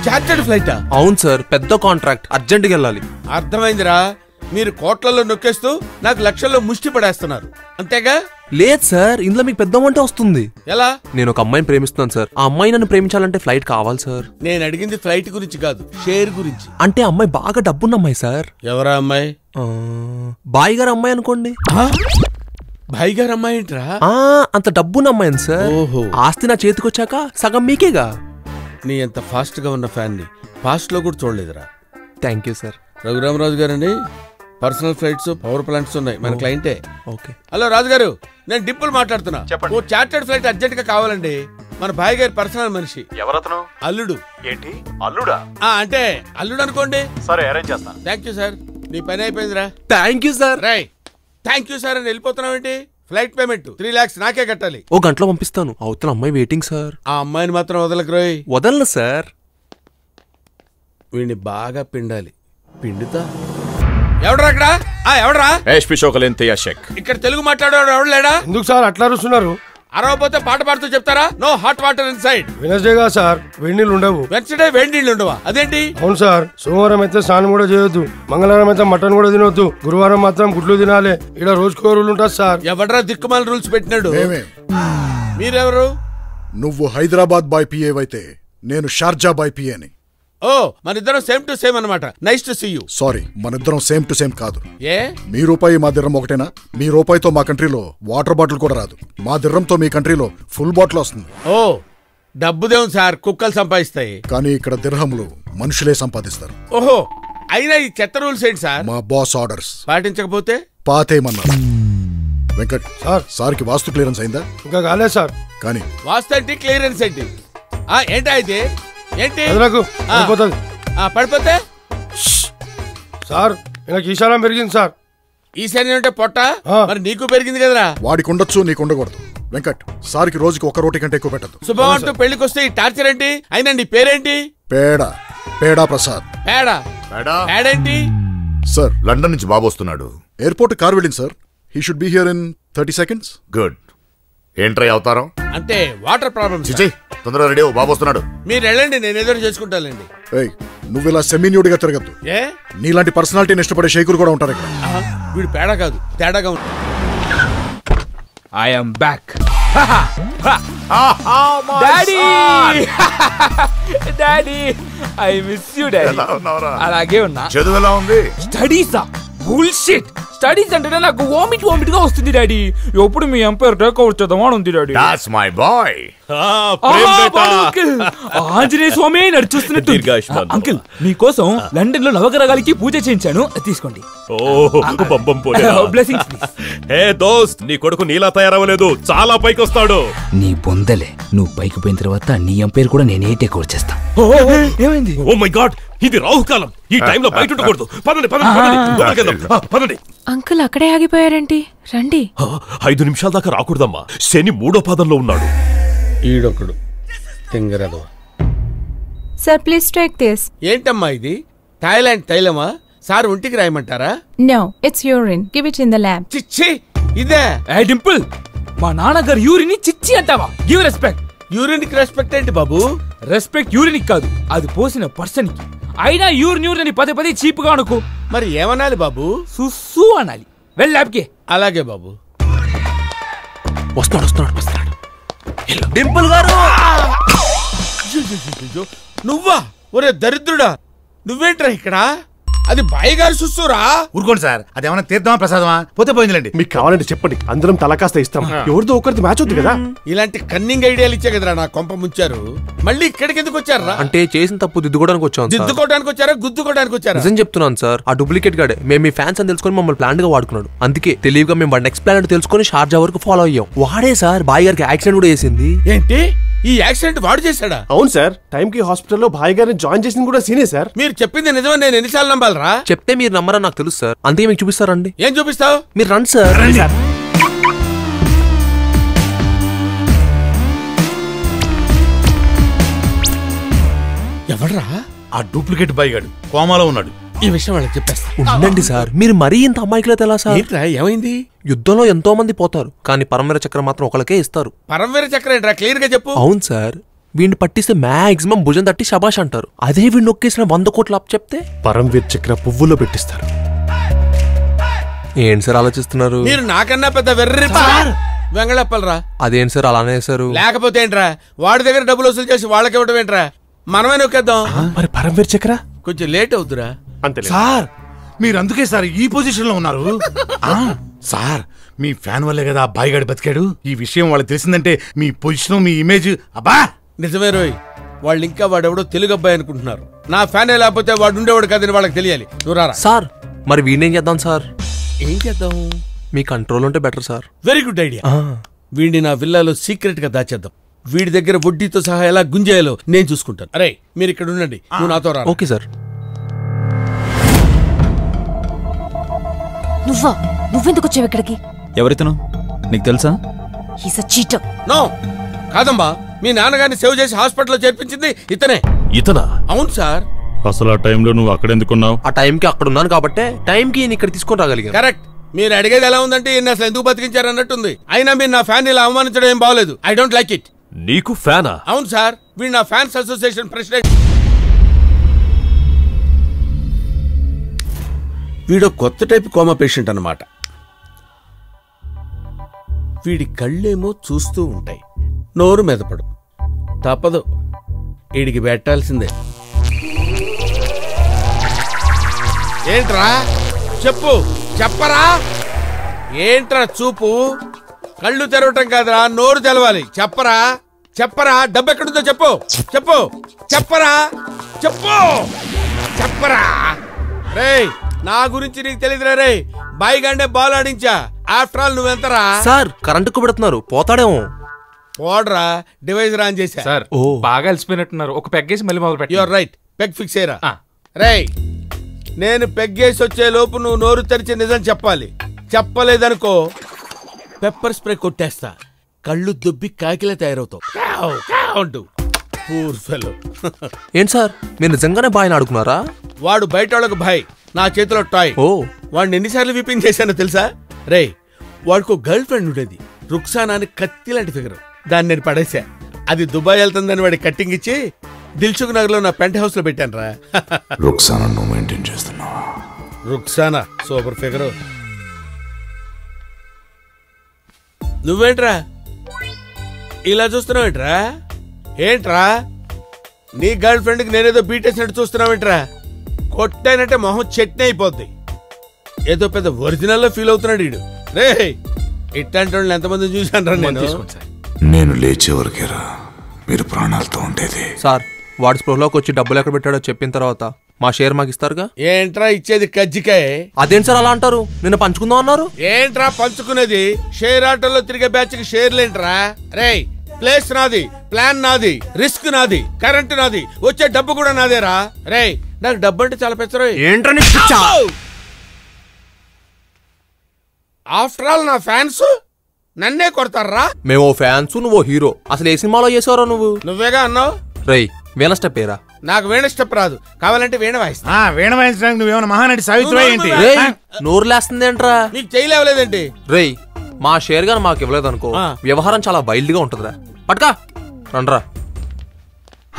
చార్టెడ్ ఫ్లైటా? అవును సార్, పెద్ద కాంట్రాక్ట్, అర్జెంట్గా వెళ్ళాలి. అర్థమైందిరా, మీరు కోట్లలో నొక్కేస్తూ నాకు లక్షల్లో ముష్టి పడేస్తున్నారు అంతేగా? లేదు సార్, ఇందులో మీకు పెద్ద అమౌంట్ వస్తుంది. ఎలా? నేను ఒక అమ్మాయిని ప్రేమిస్తున్నాను సార్. ఆ అమ్మాయి నన్ను ప్రేమించాలంటే ఫ్లైట్ కావాలి సార్. నేను అడిగింది ఫ్లైట్ గురించి కాదు, షేర్ గురించి. అంటే అమ్మాయి బాగా డబ్బున్న అమ్మాయి సార్. ఎవరా అమ్మాయి? బాయ్ గారు అమ్మాయి అనుకోండి. భాయ్ గారు అమ్మాయి ఏంట్రా? అంత డబ్బున్న అమ్మాయి సార్. ఆస్తి నా చేతికి వచ్చాక సగం మీకేగా. నీ ఎంత ఫాస్ట్ గా ఉన్న ఫ్యాన్ ని ఫాస్ట్ లో కూడా చూడలేదురా. Thank you sir. రఘురామరాజు గారని పర్సనల్ ఫ్లైట్స్, పవర్ ప్లాంట్స్ ఉన్నాయి, మన క్లయింటే. ఓకే. హలో రాజు గారు, నేను డిప్పులు మాట్లాడుతున్నా. ఓ చార్టెడ్ ఫ్లైట్ అర్జెంట్ గా కావాలండి. మన భాయ్ గారి పర్సనల్ మనిషి. ఎవరతను? అల్లుడు. ఏంటి అల్లుడా? అంటే అల్లుడు అనుకోండి. సరే, అరేంజ్ చేస్తాను. థ్యాంక్ యూ సార్, నీ పని అయిపోయిందిరా. Thank you sir. రై, థ్యాంక్ యూ సార్ అని వెళ్ళిపోతున్నావేంటి? ఫ్లైట్ పేమెంట్ 3 lakhs నాకే కట్టాలి. ఓ గంటలో పంపిస్తాను. అవతల అమ్మాయి వెయిటింగ్ సార్. ఆ అమ్మాయిని మాత్రం వదలకు రోయ్. వదలను సార్. వీడిని బాగా పిండాలి. పిండుతా. ఎవడరా అక్కడ? ఎవడరా? ఇక్కడ తెలుగు మాట్లాడేవాడు ఎవడు లేడా? ఎందుకు సార్ అట్లా అరుస్తున్నారు? అరవపోతే పాట పాడుతూ చెప్తారా? No hot water inside. వెనస్డేగా సార్ వేడి నీళ్ళు ఉండవు. వెన్స్డే వేడి నీళ్ళు ఉండవా? అదేంటి? అవును సార్, సోమవారం అయితే స్నానం కూడా చేయొద్దు, మంగళవారం అయితే మటన్ కూడా తినొద్దు, గురువారం మాత్రం గుడ్లు తినాలి. ఇక్కడ రోజుకో రూల్ ఉంటుంది సార్. ఎవడరా దిక్కుమాల రూల్స్ పెట్టినాడు? మీరెవరు? నువ్వు హైదరాబాద్ బాయ్ పిఏ అయితే నేను షార్జా బాయ్ పిఏని. ఓ, మనిద్దరం సేమ్ టు సేమ్ అన్నమాట. Nice to see you. Sorry, మనిద్దరం సేమ్ టు సేమ్ కాదు. ఏ? మీ రూపాయి మా దిర్రం ఒకటేనా? మీ రూపాయితో మా కంట్రీలో వాటర్ బాటిల్ కూడా రాదు. మా దిర్రంతో మీ కంట్రీలో ఫుల్ బాటిల్ వస్తుంది. ఓ, డబ్బుదేం సార్, కుక్కలు సంపాదిస్తాయి. కానీ ఇక్కడ దిర్హంలు మనుషులే సంపాదిస్తారు. ఓహో, అయినా ఈ చెత్త రూల్స్ ఏంటి సార్? మా బాస్ ఆర్డర్స్ పాటించకపోతే పాతేయమన్నారు. వెంకట్ సార్కి వాస్తు క్లియరెన్స్ అయిందా? ఇంకా కాలేదు సార్. కానీ వాస్తు ఏంటి, క్లియరెన్స్ ఏంటి? ఏంటా ఇది? ఏంటి పడిపోతే? సార్ నాకు ఈశాన్యం పెరిగింది సార్. ఈశాన్యం అంటే పొట్ట, మరి నీకు పెరిగింది కదరా. వాడికి ఉండొచ్చు, నీకు ఉండకూడదు. వెంకట్ సార్కి రోజుకి ఒక రోటీ కంటే ఎక్కువ పెట్టదు. శుభం అంటూ పెళ్లికి వస్తే ఈ టార్చర్ ఏంటి? అయినా నీ పేరేంటి? పేడా. పేడా ప్రసాద్. పేడా? పేడేంటి? సార్ లండన్ నుంచి బాబు వస్తున్నాడు. ఎయిర్పోర్ట్ కార్ వెళ్ళింది sir. He should be here in 30 seconds. Good. ఏంట్రై అవుతారం? అంటే వాటర్ ప్రాబ్లమ్. తొందరగా రెడీ బాబు వస్తున్నాడు. మీరు వెళ్ళండి, నేను ఎదురు చేసుకుంటానండి. నువ్వు ఇలా సెమీన్యూడ్ గా తిరగద్దు. ఏ? నీలాంటి పర్సనాలిటీని ఇష్టపడే షేకులు కూడా ఉంటారు ఇక్కడ. వీడు పేడ కాదు, తేడాగా ఉంది. I am back. Daddy! Daddy! I miss you, Daddy. అలాగే ఉన్నా. చదువు ఎలా ఉంది? స్టడీసా? బుల్షిట్. స్టడీస్ అంటే నాకు వామిట్ గా వస్తుంది డాడీ. ఎప్పుడు మీ ఎంపైర్ టేక్ ఓవర్ చేద్దామని ఉంది daddy. That's my boy. Anjaneya Swami నడిచొస్తున్నట్టు. అంకిల్ మీకోసం లండన్ లో నవగ్రహాలకి పూజ చేయించాను, తీసుకోండి. Blessings please. హే దోస్త్, నీ కొడుకు నీలా తయారవ్వలేదు, చాలా పైకి వస్తాడు. నీ బొందలే, నువ్వు పైకి పోయిన తర్వాత నీ ఎంపైర్ కూడా నేనే టేక్ ఓవర్ చేస్తా. ఏమైంది? ఓ మై గాడ్, ఇది రాహుకాలం. ఈ టైంలో బయట ఉండకూడదు. పదండి. అంకుల్ అక్కడే ఆగిపోయారేంటి? రండి. 5 నిమిషాల దాకా రాకూడదమ్మా, శని 3వ పాదంలో ఉన్నాడు. ఈడొకడు తింగరదో. Sir please take this. ఏంటమ్మా ఇది? థాయిలాండ్ తైలమా? సార్ ఒంటికి రాయమంటారా? No, it's urine. Give it in the lab. చిచ్చి, ఇదే? ఏ డింపుల్, మా నాన్నగారు యూరిన్ చిచ్చి అంటావా? Give respect. యూరిన్ కి రెస్పెక్ట్ ఏంటి బాబు? రెస్పెక్ట్ యూరిన్ కాదు, అది పోసిన పర్సన్ కి. అయినా యూరిన్ అని పదే చీప్ గా అనుకో. మరి ఏమనాలి బాబు? సుస్సు అనాలి. వెళ్ళి ల్యాబ్కి. అలాగే బాబు. వస్తున్నాడు. డింపుల్ గారు! నువ్వా? ఒరే దరిద్రుడా, నువ్వేంట్రా ఇక్కడ? అది బాయ్ గారు సుస్సురా. ఊరుకోండి సార్, అదేమన్నా తీర్థమా ప్రసాదమా? పోతే పోయిందిలేండి. మీకు కావాలంటే చెప్పండి, అందరం తల కాస్త ఇస్తాం. ఎవరితో ఒకరిది మ్యాచ్ అవుతుంది కదా. ఇలాంటి కన్నింగ్ ఐడియాలు ఇచ్చే కదరా నా కొంప ముంచారు. మళ్ళీ ఇక్కడికి ఎందుకు వచ్చారా? అంటే చేసిన తప్పు దిద్దుకోవడానికి వచ్చాం. దిద్దుకోవడానికి వచ్చారా, గుద్దుకోవడానికి వచ్చారా? నిజం చెప్తున్నాను సార్, ఆ డూప్లికేట్ గాడే మేము మీ ఫ్యాన్స్ అని తెలుసుకొని మమ్మల్ని ప్లాన్ గా వాడుకున్నాడు. అందుకే తెలివిగా మేము వాడు నెక్స్ట్ ప్లాన్ తెలుసుకొని షార్జా వరకు ఫాలో అయ్యాం. వాడే సార్ బాయ్ గారికి యాక్సిడెంట్ కూడా చేసింది. ఏంటి? ఈ యాక్సిడెంట్ వాడు చేశాడా? అవును సార్, టైం కి హాస్పిటల్లో భాయ్ గారిని జాయిన్ చేసింది కూడా సీనే సార్. మీరు చెప్పింది నిజమని నేను ఎన్నిసార్లు నమ్మాలరా? చెప్తే మీరు నమ్మరని నాకు తెలుసు సార్, అందుకే మీకు చూపిస్తారండి. ఏం చూపిస్తావు? మీరు రండి సార్. ఎవడ్రా? ఆ డూప్లికేట్ బాయ్ గాడు కోమాలో ఉన్నాడు. ఈ విషయం వాళ్ళకి చెప్పేస్తా. ఉండండి సార్, మీరు మరీ ఇంత అమ్మాయికులైతే ఎలా సార్? ఏమైంది? యుద్ధంలో ఎంతో మంది పోతారు, కానీ పరమవీర చక్రం మాత్రం ఒకరికే ఇస్తారు. పరమవీర చక్రం ఏంట్రా? క్లియర్ గా చెప్పు. అవును సార్, వీడిని పట్టిస్తే మాక్సిమం భుజం తట్టి శబాష్ అంటారు. అదే వీడిని నొక్కేసిన 100 కోట్ల అప్పు చెప్తే పరమవీర చక్ర పువ్వులో పెట్టిస్తారు. ఏంటి సార్ ఆలోచిస్తున్నారు? మీరు నాకన్నా పెద్ద వెర్రి వెంగళప్పలరా. అదేంటి సార్ అలానే సార్? లేకపోతే ఏంట్రా, వాడి దగ్గర డబ్బులు వసూలు చేసి వాళ్ళకి ఇవ్వడం ఏంట్రా? మనమే నొక్కేద్దాం. మరి పరమవీర చక్ర కొంచెం లేట్ అవుతురా. సార్ మీరు అందుకే సార్ ఈ పొజిషన్ లో ఉన్నారు. సార్ మీ ఫ్యాన్ వల్లే కదా ఆ బాయ్ గాడి బతికాడు. ఈ విషయం వాళ్ళకి తెలిసిందంటే మీ పొజిషన్, మీ ఇమేజ్. అబ్బా నిజమే రోయ్, వాళ్ళు ఇంకా వాడెవడో తెలుగు అబ్బాయి అనుకుంటున్నారు. నా ఫ్యాన్ లేకపోతే వాడు ఉండేవాడు కాదని వాళ్ళకి తెలియాలి. నువ్వు రారా సార్. మరి వీడిని ఏం చేద్దాం సార్? ఏం చేద్దాం? మీ కంట్రోల్ ఉంటే better sir. Very good idea. వీడిని నా విల్లాలో సీక్రెట్ గా దాచేద్దాం. వీడి దగ్గర వడ్డీతో సహా ఎలా గుంజేయాలో నేను చూసుకుంటాను. అరే మీరు ఇక్కడ ఉండండి, నువ్వు నాతో రా. Okay sir. నువ్వెందుకు వచ్చావు ఇక్కడికి? ఎవరితను నీకు తెలుసా? He's a cheater. నో కాదమ్మా, మీ నాన్నగారిని సేవ్ చేసి హాస్పిటల్లో చేర్పించింది ఇతనే. ఇతనా? అవును సార్, అసలు ఆ టైంలో నువ్వు అక్కడెందుకున్నావు? ఆ టైంకి అక్కడ ఉన్నాను కాబట్టి టైంకి నేను ఇక్కడ తీసుకొని రాగలిగాను. కరెక్ట్. మీరు అడిగేది ఎలా ఉందంటే ఈయన అసలు ఎందుకు బతికించారు అన్నట్టుంది. అయినా మీరు నా ఫ్యాన్ ఇలా అవమానించడం ఏం బాగోలేదు. I don't like it. నీకు ఫ్యానా? అవును సార్, వీడు నా ఫ్యాన్స్ అసోసియేషన్ ప్రెసిడెంట్. వీడు కొత్త టైప్ కోమా పేషెంట్ అన్నమాట. వీడి కళ్ళేమో చూస్తూ ఉంటాయి, నోరు మెదపడు. తప్పదు, వీడికి పెట్టాల్సిందే. ఏంట్రా చెప్పు, చెప్పరా. ఏంట్రా చూపు, కళ్ళు తెరవటం కాదురా, నోరు తెలవాలి. చెప్పరా చెప్పరా, డబ్బు ఎక్కడుందో చెప్పు, చెప్పు చెప్పరా, చెప్పు చెప్పరా. రేయ్, నా గురించి నీకు తెలియదురా. రే బాయిగాండే బాల్ ఆడించా. ఆఫ్టర్ ఆల్ నువ్వెంతరా? సార్ కరెంటుకు పెడుతున్నారు, పోతాడేమో. పోడరా, డివైజ్ రాన్ చేశా. సార్ బాగా అలసిపోయినట్టున్నారు, ఒక పెగ్గేసి మళ్ళీ మొదలు పెట్టి. యువర్ రైట్, పెగ్ ఫిక్స్ అయ్యరా. రేయ్, నేను పెగ్గేసి వచ్చే లోపు నువ్వు నోరు తెరిచి నిజం చెప్పాలి. చెప్పలేదనుకో పెప్పర్ స్ప్రే కొట్టేస్తా, కళ్ళు దుబ్బి కాకిలా తయారవుతావు. ఏంటి సార్ మీరు నిజంగానే బాయ్ ఆడుకున్నారా? వాడు బయట వాళ్ళకు బాయ్, నా చేతిలో టాయ్. వాడిని ఎన్నిసార్లు విపింగ్ చేశానో తెలుసా? రే, వాడికి గర్ల్ ఫ్రెండ్ ఉండేది, రుక్సానా అని కత్తి లాంటి ఫిగర్. దాన్ని నేను పడేసా. అది దుబాయ్ వెళ్తుందని వాడి కట్టింగ్ ఇచ్చి దిల్సుఖ్ నగర్ లో నా పెంట్ హౌస్ లో పెట్టాను రా. రుక్సానా నువ్వు మెయింటైన్ చేస్తున్నావా? Rukhsana super figure. నువ్వేంట్రా ఇలా చూస్తున్నావేంట్రా? ఏంట్రా నీ గర్ల్ ఫ్రెండ్ కి నేనేదో బీటేసినట్టు చూస్తున్నావేంట్రా? కొట్టానంటే మొహం చట్నీ అయిపోద్ది. ఏదో పెద్ద ఒరిజినల్ లో ఫీల్ అవుతున్నాడు వీడు. రే, ఇట్లాంటి వాళ్ళని ఎంతమంది చూశాను రా నేను. నేను లేచే వరకేరా మీరు ప్రాణాలతో ఉండేది. సార్ వాడు స్పృహలోకి వచ్చి డబ్బులు ఎక్కడ పెట్టాడో చెప్పిన తర్వాత మా షేర్ మాకు ఇస్తారుగా. ఏంట్రా ఇచ్చేది కజ్జికాయ? అదేంటి సార్ అలా అంటారు? నిన్న పంచుకుందాం అన్నారు. ఏంట్రా పంచుకునేది? షేర్ ఆటోలో తిరిగే బ్యాచ్ కి షేర్లేంట్రా? రే, ప్లేస్ నాది, ప్లాన్ నాది, రిస్క్ నాది, కరెంట్ నాది, వచ్చే డబ్బు కూడా నాదేరా. రే, నాకు డబ్బు అంటే చాలా పెచ్చరా. ఏంట్రా ఆఫ్టర్ ఆల్ నా ఫ్యాన్స్ నన్నే కొడతారా? మేము ఫ్యాన్స్, నువ్వు హీరో. అసలు ఏ సినిమాలో చేసావరా నువ్వు? నువ్వేగా అన్నావు. రై వీణ స్టెప్ ఏరా? నాకు వీణ స్టెప్ రాదు, కావాలంటే వీణ వాయిస్తా. వీణ వాయించడానికి నువ్వేమన్నా మహానటి సావిత్రి ఏంటి? నోరు లేస్తుంది ఏంట్రా? నీకు చేయలేవలేదేంటి? రే, మా షేర్ గాని మాకు ఇవ్వలేదనుకో వ్యవహారం చాలా వైల్డ్ గా ఉంటుందిరా. పట్కా రండ్రా.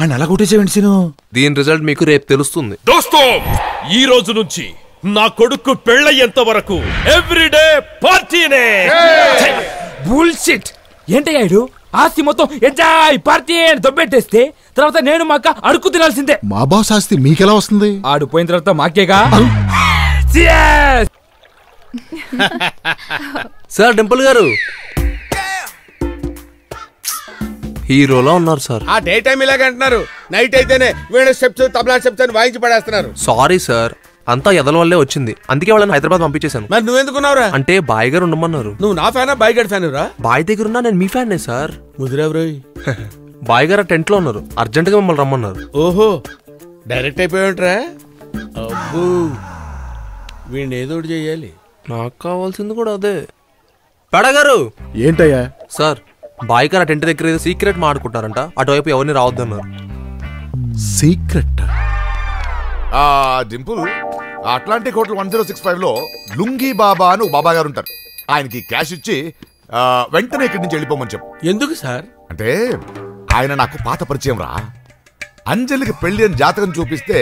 అలా కొట్టేసేవండి సీను. దీని రిజల్ట్ మీకు రేపు తెలుస్తుంది. దోస్తో, ఈ రోజు నుంచి నా కొడుకు పెళ్ళయ్యేంత వరకు ఎవ్రీడే పార్టీనే. బుల్షిట్. ఏంటయ్యా ఇడు? ఆస్తి మొత్తం ఎంజాయ్ పార్టీ అని దొబ్బెట్టేస్తే తర్వాత నేను మా అక్క అడుక్కు తినాల్సిందే. మా బాస్ ఆస్తి మీకెలా వస్తుంది? ఆడిపోయిన తర్వాత మాకేగా. సార్ డింపుల్ గారు హీరోలో ఉన్నారు సార్. ఆ డే టైం ఇలాగ అంటున్నారు, నైట్ అయితేనే వీణ స్టెప్స్, తబలా స్టెప్స్ అని వాయించి పడేస్తున్నారు. సారీ సార్, అంతా ఎదల వల్లే వచ్చింది. అందుకే వాళ్ళని హైదరాబాద్ పంపించేశాను. మరి నువ్వెందుకున్నావురా? అంటే బాయ్ గారు ఉండమన్నారు. నువ్వు నా ఫ్యానా బాయ్ గారి ఫ్యాన్ రా? బాయ్ దగ్గర ఉన్నా నేను మీ ఫ్యాన్ సార్. ముదిరావు. బాయ్ గారు టెంట్ లో ఉన్నారు, అర్జెంట్ గా మిమ్మల్ని రమ్మన్నారు. ఓహో, డైరెక్ట్ అయిపోయావుంట్రా. అబ్బో, వీడిని ఏదో ఒకటి చెయ్యాలి. నాకు కావాల్సింది కూడా అదే. పెడగారు ఏంటయ్యా? సార్ బాయ్ గారు టెంట్ దగ్గర ఏదో సీక్రెట్ మాడుకుంటారంట, అటువైపు ఎవరిని రావద్దన్నారు. సీక్రెట్? డింపుల్, అట్లాంటిక్ హోటల్ 1065 లో లుంగీ బాబా అని ఒక బాబా గారు ఉంటారు. ఆయనకి క్యాష్ ఇచ్చి వెంటనే ఇక్కడి నుంచి వెళ్ళిపోమని చెప్పు. ఎందుకు సార్? అంటే ఆయన నాకు పాత పరిచయం రా. అంజలికి పెళ్లి అని జాతకం చూపిస్తే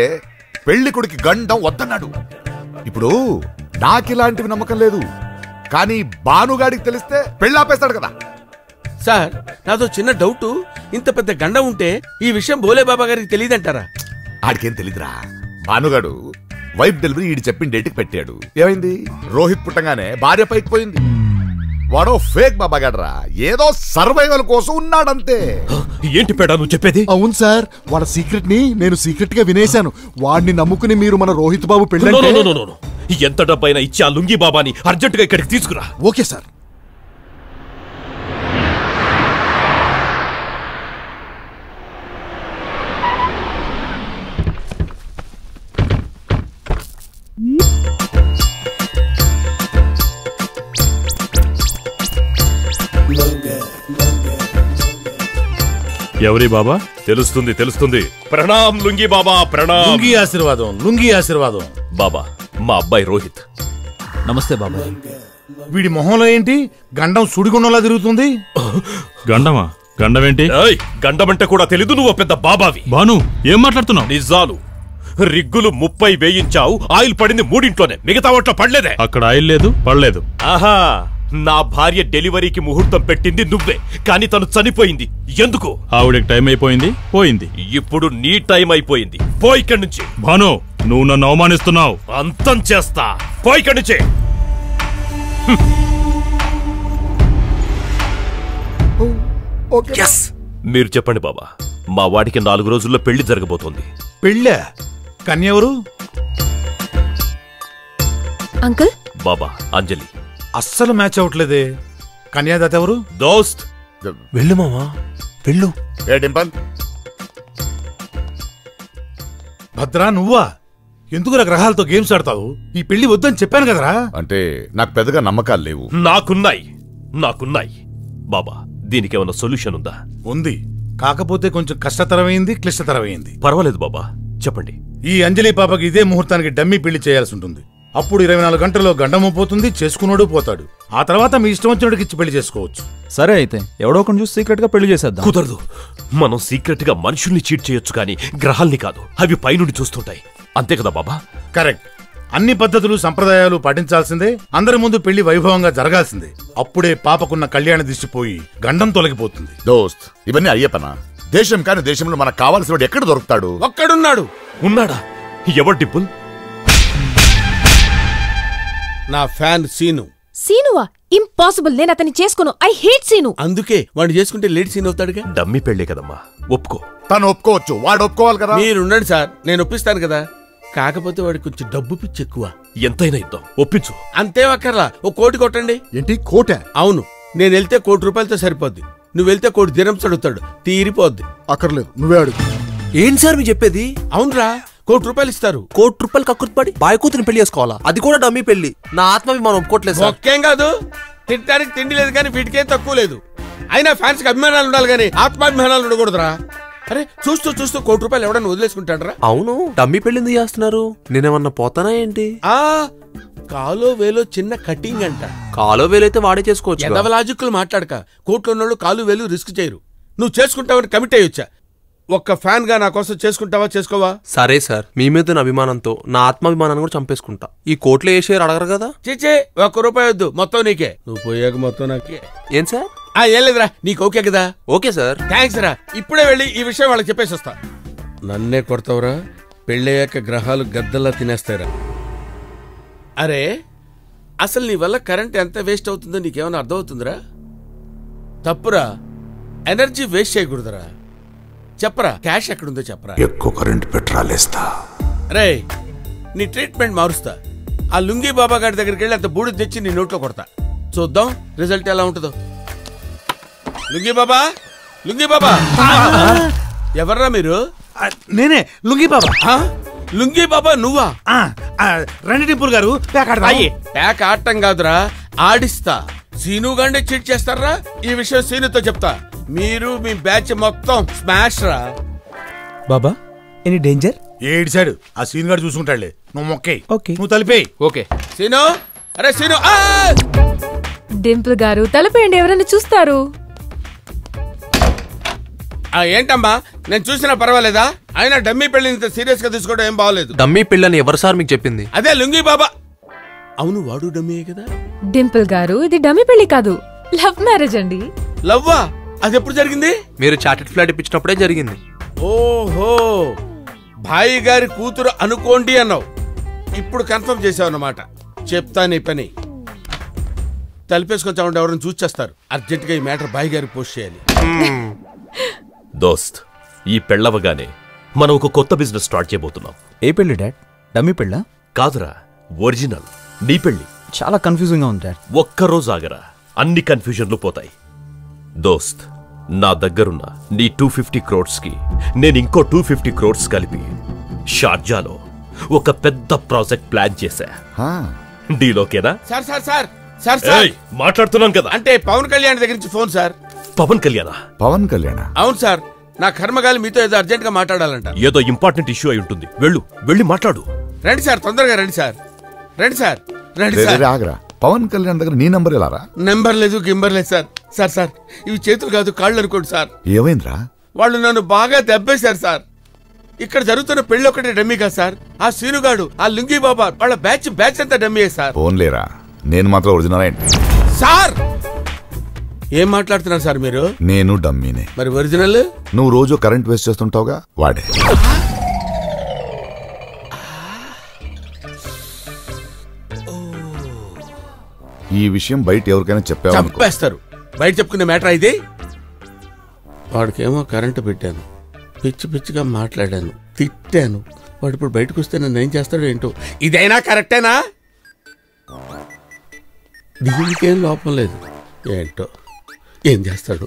పెళ్లి కొడుకు గండం వద్దన్నాడు. ఇప్పుడు నాకిలాంటివి నమ్మకం లేదు, కానీ భానుగాడికి తెలిస్తే పెళ్లి ఆపేస్తాడు కదా. సార్, నాతో చిన్న డౌట్. ఇంత పెద్ద గండం ఉంటే ఈ విషయం భోలే బాబా గారికి తెలియదంటారా? ఆడికేం తెలీదురా. భానుగాడు వైఫ్ డెలివరీ ఈడు చెప్పిన డేట్కి పెట్టాడు. ఏమైంది? రోహిత్ పుట్టంగానే భార్య పైకి పోయింది. వాడో ఫేక్ బాబాగాడరా, ఏదో సర్వైవల్ కోసం ఉన్నాడంతే. ఏంటి పేడా నువ్వు చెప్పేది? అవును సార్, వాళ్ళ సీక్రెట్ ని నేను సీక్రెట్ గా వినేశాను. వాడిని నమ్ముకుని మీరు మన రోహిత్ బాబు పెళ్ళి ఎంత డబ్బైనా ఇచ్చి ఆ లుంగి బాబాని అర్జెంట్ గా ఇక్కడికి తీసుకురా. Okay sir. ఎవరి బాబా? తెలుస్తుంది తెలుస్తుంది. ప్రణాం లుంగి బాబా, ప్రణాం. లుంగి ఆశీర్వాదం, లుంగి ఆశీర్వాదం. బాబా, మా అబ్బాయి రోహిత్. నమస్తే బాబా. వీడి మొహంలో ఏంటి గండం సుడిగుండంలా తిరుగుతుంది? గండమా? గండమేంటి? గండమంటే కూడా తెలీదు, నువ్వు పెద్ద బాబావి. భాను, ఏం మాట్లాడుతున్నావు? నిజాలు. రిగ్గులు 30 వేయించావు, ఆయిల్ పడింది 3 మిగతా వాటిలో పడలేదే. అక్కడ ఆయిల్ లేదు, పడలేదు. ఆహా, నా భార్య డెలివరీకి ముహూర్తం పెట్టింది నువ్వే, కానీ తను చనిపోయింది. ఎందుకు? ఆవిడకి టైం అయిపోయింది, పోయింది. ఇప్పుడు నీ టైం అయిపోయింది, పో ఇక్కడి నుంచి. భాను, నువ్వు నన్ను అవమానిస్తున్నావు. అంతం చేస్తా, పో ఇక్కడి నుంచి. మీరు చెప్పండి బాబా, మా వాడికి 4 రోజుల్లో పెళ్లి జరగబోతోంది. పెళ్ళా? కన్యెవరు? అంకుల్ బాబా, అంజలి. అస్సలు మ్యాచ్ అవట్లేదే. కన్యాదాత ఎవరు? దోస్త్. వెళ్ళు మామా, వెళ్ళు. ఏ డింపల్, భద్రా నువ్వా? ఎందుకు గ్రహాలతో గేమ్స్ ఆడతావు? ఈ పెళ్లి వద్దని చెప్పాను కదరా. అంటే నాకు పెద్దగా నమ్మకాలు లేవు. నాకున్నాయి బాబా. దీనికి ఏమైనా సొల్యూషన్ ఉందా? ఉంది, కాకపోతే కొంచెం కష్టతరమైంది, క్లిష్టతరమైంది. పర్వాలేదు బాబా, చెప్పండి. ఈ అంజలి పాపకి ఇదే ముహూర్తానికి డమ్మీ పెళ్లి చేయాల్సి ఉంటుంది. అప్పుడు 24 గంటల్లో గండము పోతుంది, చేసుకున్నాడు పోతాడు. ఆ తర్వాత మీ ఇష్టం వచ్చినోడికి ఇచ్చి పెళ్లి చేసుకోవచ్చు. సరే అయితే ఎవడో ఒకటి చూసి సీక్రెట్ గా పెళ్లి చేసేద్దాం. కుదరదు. మనం సీక్రెట్ గా మనుషుల్ని చీట్ చేయొచ్చు, కానీ గ్రహాల్ని కాదు. అవి పైనుండి చూస్తుంటాయి, అంతే కదా బాబా? కరెక్ట్. అన్ని పద్ధతులు సంప్రదాయాలు పాటించాల్సిందే. అందరి ముందు పెళ్లి వైభవంగా జరగాల్సిందే. అప్పుడే పాపకున్న కళ్యాణ దిష్టిపోయి గండం తొలగిపోతుంది. దోస్త్, ఇవన్నీ అయ్యప్పనా? దేశం కాని దేశంలో మనకు కావాల్సిన ఎక్కడ దొరుకుతాడు? ఒక్కడున్నాడు. ఉన్నాడా? ఎవరు డిప్పుల్? నా ఫ్యాన్ సీను. సీనువా? ఇంపాసిబుల్, నేను అతన్ని చేసుకోను. I hate scene. అందుకే వాడు చేసుకుంటే లేట్ సీన్ అవుతాడుగా. డమ్మీ పెళ్లే కదమ్మా, ఒప్పుకో. తను ఒప్పుకోవచ్చు, వాడు ఒప్పుకోవాలి కదా. మీరు ఉండండి సార్, నేను ఒప్పిస్తాను కదా. కాకపోతే వాడికి కొంచెం డబ్బు పిచ్చి ఎక్కువ. ఎంతైనా ఇద్దాం, ఒప్పించు. అంతే అక్కర్లా, ఓ 1 కోటి కొట్టండి. ఏంటి కోట? అవును, నేను వెళ్తే 1 కోటి రూపాయలతో సరిపోద్ది. నువ్వు వెళ్తే 1 కోటి దిరమ్స్ అడుగుతాడు, తీరిపోద్ది. అక్కర్లేదు, నువ్వే అడుగు. ఏంటి సార్ మీరు చెప్పేది? అవునరా, 1 కోటి రూపాయలు ఇస్తారు. 1 కోటి రూపాయలు కక్కుర్తిపడి బాయ్ కూతురిని పెళ్లి చేసుకోవాలా? అది కూడా డమ్మీ పెళ్లి. నా ఆత్మభిమానం ఒప్పుకోవట్లేదు సార్. ఒక్కేం కాదు, తింటానికి తిండి లేదు కానీ వీటికేం తక్కువ లేదు. అయినా ఫ్యాన్స్ కి అభిమానాలు ఉండాలి కానీ ఆత్మాభిమానాలు ఉండకూడదురా. అరే చూస్తూ చూస్తూ 1 కోటి రూపాయలు ఎవడన్నా వదిలేసుకుంటాడరా? అవును, డమ్మీ పెళ్లి ఎందుకు చేస్తున్నారు? నేనేమన్నా పోతానా ఏంటి? కాలో వేలో చిన్న కటింగ్ అంట. కాలో వేలైతే వాడే చేసుకోవచ్చు. ఎదవలాజిక్కులు మాట్లాడక. కోట్లో ఉన్నోళ్ళు కాలు వేలు రిస్క్ చేయరు. నువ్వు చేసుకుంటావని కమిట్ అయ్యొచ్చా? ఒక్క ఫ్యాన్ గా నా కోసం చేసుకుంటావా, చేసుకోవా? సరే సార్, మీ మీద అభిమానంతో నా ఆత్మాభిమానాన్ని కూడా చంపేసుకుంటా. ఈ కోట్లో ఏ షేర్ అడగరు కదా. చేచే, 1 రూపాయి వద్దు, మొత్తం నీకే. నువ్వు పోయాక మొత్తం నాకే. ఏం సార్? ఏం లేదురా, నీకు ఓకే కదా? Okay sir. థ్యాంక్స్ రా. ఇప్పుడే వెళ్ళి ఈ విషయం వాళ్ళకి చెప్పేసి వస్తా. నన్నే కొడతావురా? పెళ్ళయ్యాక గ్రహాలు గద్దల్లా తినేస్తాయిరా. అరే, అసలు నీ వల్ల కరెంట్ ఎంత వేస్ట్ అవుతుందో నీకేమైనా అర్థమవుతుందిరా? తప్పురా, ఎనర్జీ వేస్ట్ చేయకూడదురా. చెప్పరా, క్యాష్ ఎక్కడుందో చెప్పరా. ఎక్కువ కరెంట్ పెట్రాలేస్తా. రే, నీ ట్రీట్మెంట్ మారుస్తా. ఆ లుంగి బాబా గారి దగ్గరికి వెళ్ళి అంత బూడి తెచ్చి నీ నోట్లో కొడతా. చూద్దాం రిజల్ట్ ఎలా ఉంటుందో. లుంగి బాబా, లుంగి బాబా. ఎవర్రా మీరు? నేనే లుంగి బాబా. లుంగి బాబా నువ్వా? రండి టింపుల్ గారు, ప్యాక్ ఆడటం కాదురా, ఆడిస్తా. సీను గాండే చీట్ చేస్తారా? ఈ విషయం సీనుతో చెప్తా. మీరు మీ బ్యాచ్ మొత్తం స్మాష్ రా. బాబా, ఎనీ డేంజర్? ఏడిసాడు, ఆ సీన్ గారు చూసుకుంటాడులే. నువ్వు మొక్కే, నువ్వు తలిపేయి. ఓకే సీను. అరే సీను. డింపుల్ గారు తలపేయండి, ఎవరైనా చూస్తారు. ఏంటమ్మా, నేను చూసినా పర్వాలేదా? అయినా డమ్మీ పెళ్లి ఇంత సీరియస్ గా తీసుకోవడం ఏం బాగోలేదు. డమ్మీ పెళ్ళని ఎవరు సార్ మీకు చెప్పింది? అదే లుంగి బాబా. అవును, వాడు డమ్మీ కదా. డింపుల్ గారు, ఇది డమ్మీ పెళ్లి కాదు, లవ్ మ్యారేజ్ అండి. లవ్వా? అది ఎప్పుడు జరిగింది? మీరు చార్టెడ్ ఫ్లైట్ ఇప్పించినప్పుడే జరిగింది. ఓహో, భాయి గారి కూతురు అనుకోండి అన్నావు, ఇప్పుడు కన్ఫర్మ్ చేసావు అన్నమాట. చెప్తా నీ పని. తలిపేసుకొని చావండి, ఎవరైనా చూచేస్తారు. అర్జెంట్ గా ఈ మ్యాటర్ భాయి గారికి పోస్ట్ చేయాలి. దోస్త్, ఈ పెళ్ళవగానే మనం ఒక కొత్త బిజినెస్ స్టార్ట్ చేయబోతున్నాం. ఏ పెళ్లి డాడ్? డమ్మీ పెళ్ళా? కాదురా, ఒరిజినల్ నీ పెళ్లి. చాలా కన్ఫ్యూజింగ్ గా ఉంది డాడ్. ఒక్కరోజు ఆగరా, అన్ని కన్ఫ్యూజన్లు పోతాయి. దోస్త్, నా దగ్గరున్న నీ 250 crores కి నేను ఇంకో 250 crores కలిపి షార్జాలో ఒక పెద్ద ప్రాజెక్ట్ ప్లాన్ చేశా. డీలోకేనా? Sir sir sir sir sir మాట్లాడుతున్నాను కదా. అంటే పవన్ కళ్యాణ్ దగ్గర నుంచి ఫోన్ సార్. పవన్ కళ్యాణ్? పవన్ కళ్యాణ్? అవును సార్, నా కర్మగాలి మీతో ఏదో అర్జెంట్ గా మాట్లాడాలంట. ఏదో ఇంపార్టెంట్ ఇష్యూ అయి ఉంటుంది. వెళ్ళి మాట్లాడు. రండి సార్, తొందరగా రండి సార్. రండి సార్, రండి సార్. ఆగరా, పవన్ కళ్యాణ్ దగ్గర నీ నంబర్ ఎలారా? నెంబర్ లేదు, గింబర్ లేదు సార్. సార్ సార్, ఇవి చేతులు కాదు కాళ్ళు అనుకోండి సార్. ఏమైందిరా? వాళ్ళు నన్ను బాగా దెబ్బేశారు సార్. ఇక్కడ జరుగుతున్న పెళ్లి ఒకటే డమ్మీగా సార్. ఆ సీనుగాడు, ఆ లుంగీ బాబా, వాళ్ళ బ్యాచ్ అంతా డమ్మీయే సార్. ఫోన్లేరా, నేను మాత్రం ఒరిజినల్ ఏంటి సార్? ఏం మాట్లాడుతున్నారు సార్ మీరు? నేను డమ్మీనే. మరి ఒరిజినల్? నువ్వు రోజు కరెంట్ వేస్ట్ చేస్తుంటావుగా, వాడే. ఈ విషయం బయట ఎవరికైనా చెప్పేస్తారు. బయట చెప్పుకునే మ్యాటర్ ఇది. వాడికేమో కరెంటు పెట్టాను, పిచ్చిగా మాట్లాడాను, తిట్టాను. వాడు ఇప్పుడు బయటకు వస్తే నన్ను ఏం చేస్తాడు ఏంటో. ఇదైనా కరెక్టేనా? దీనికేం లోపం లేదు. ఏంటో ఏం చేస్తాడు.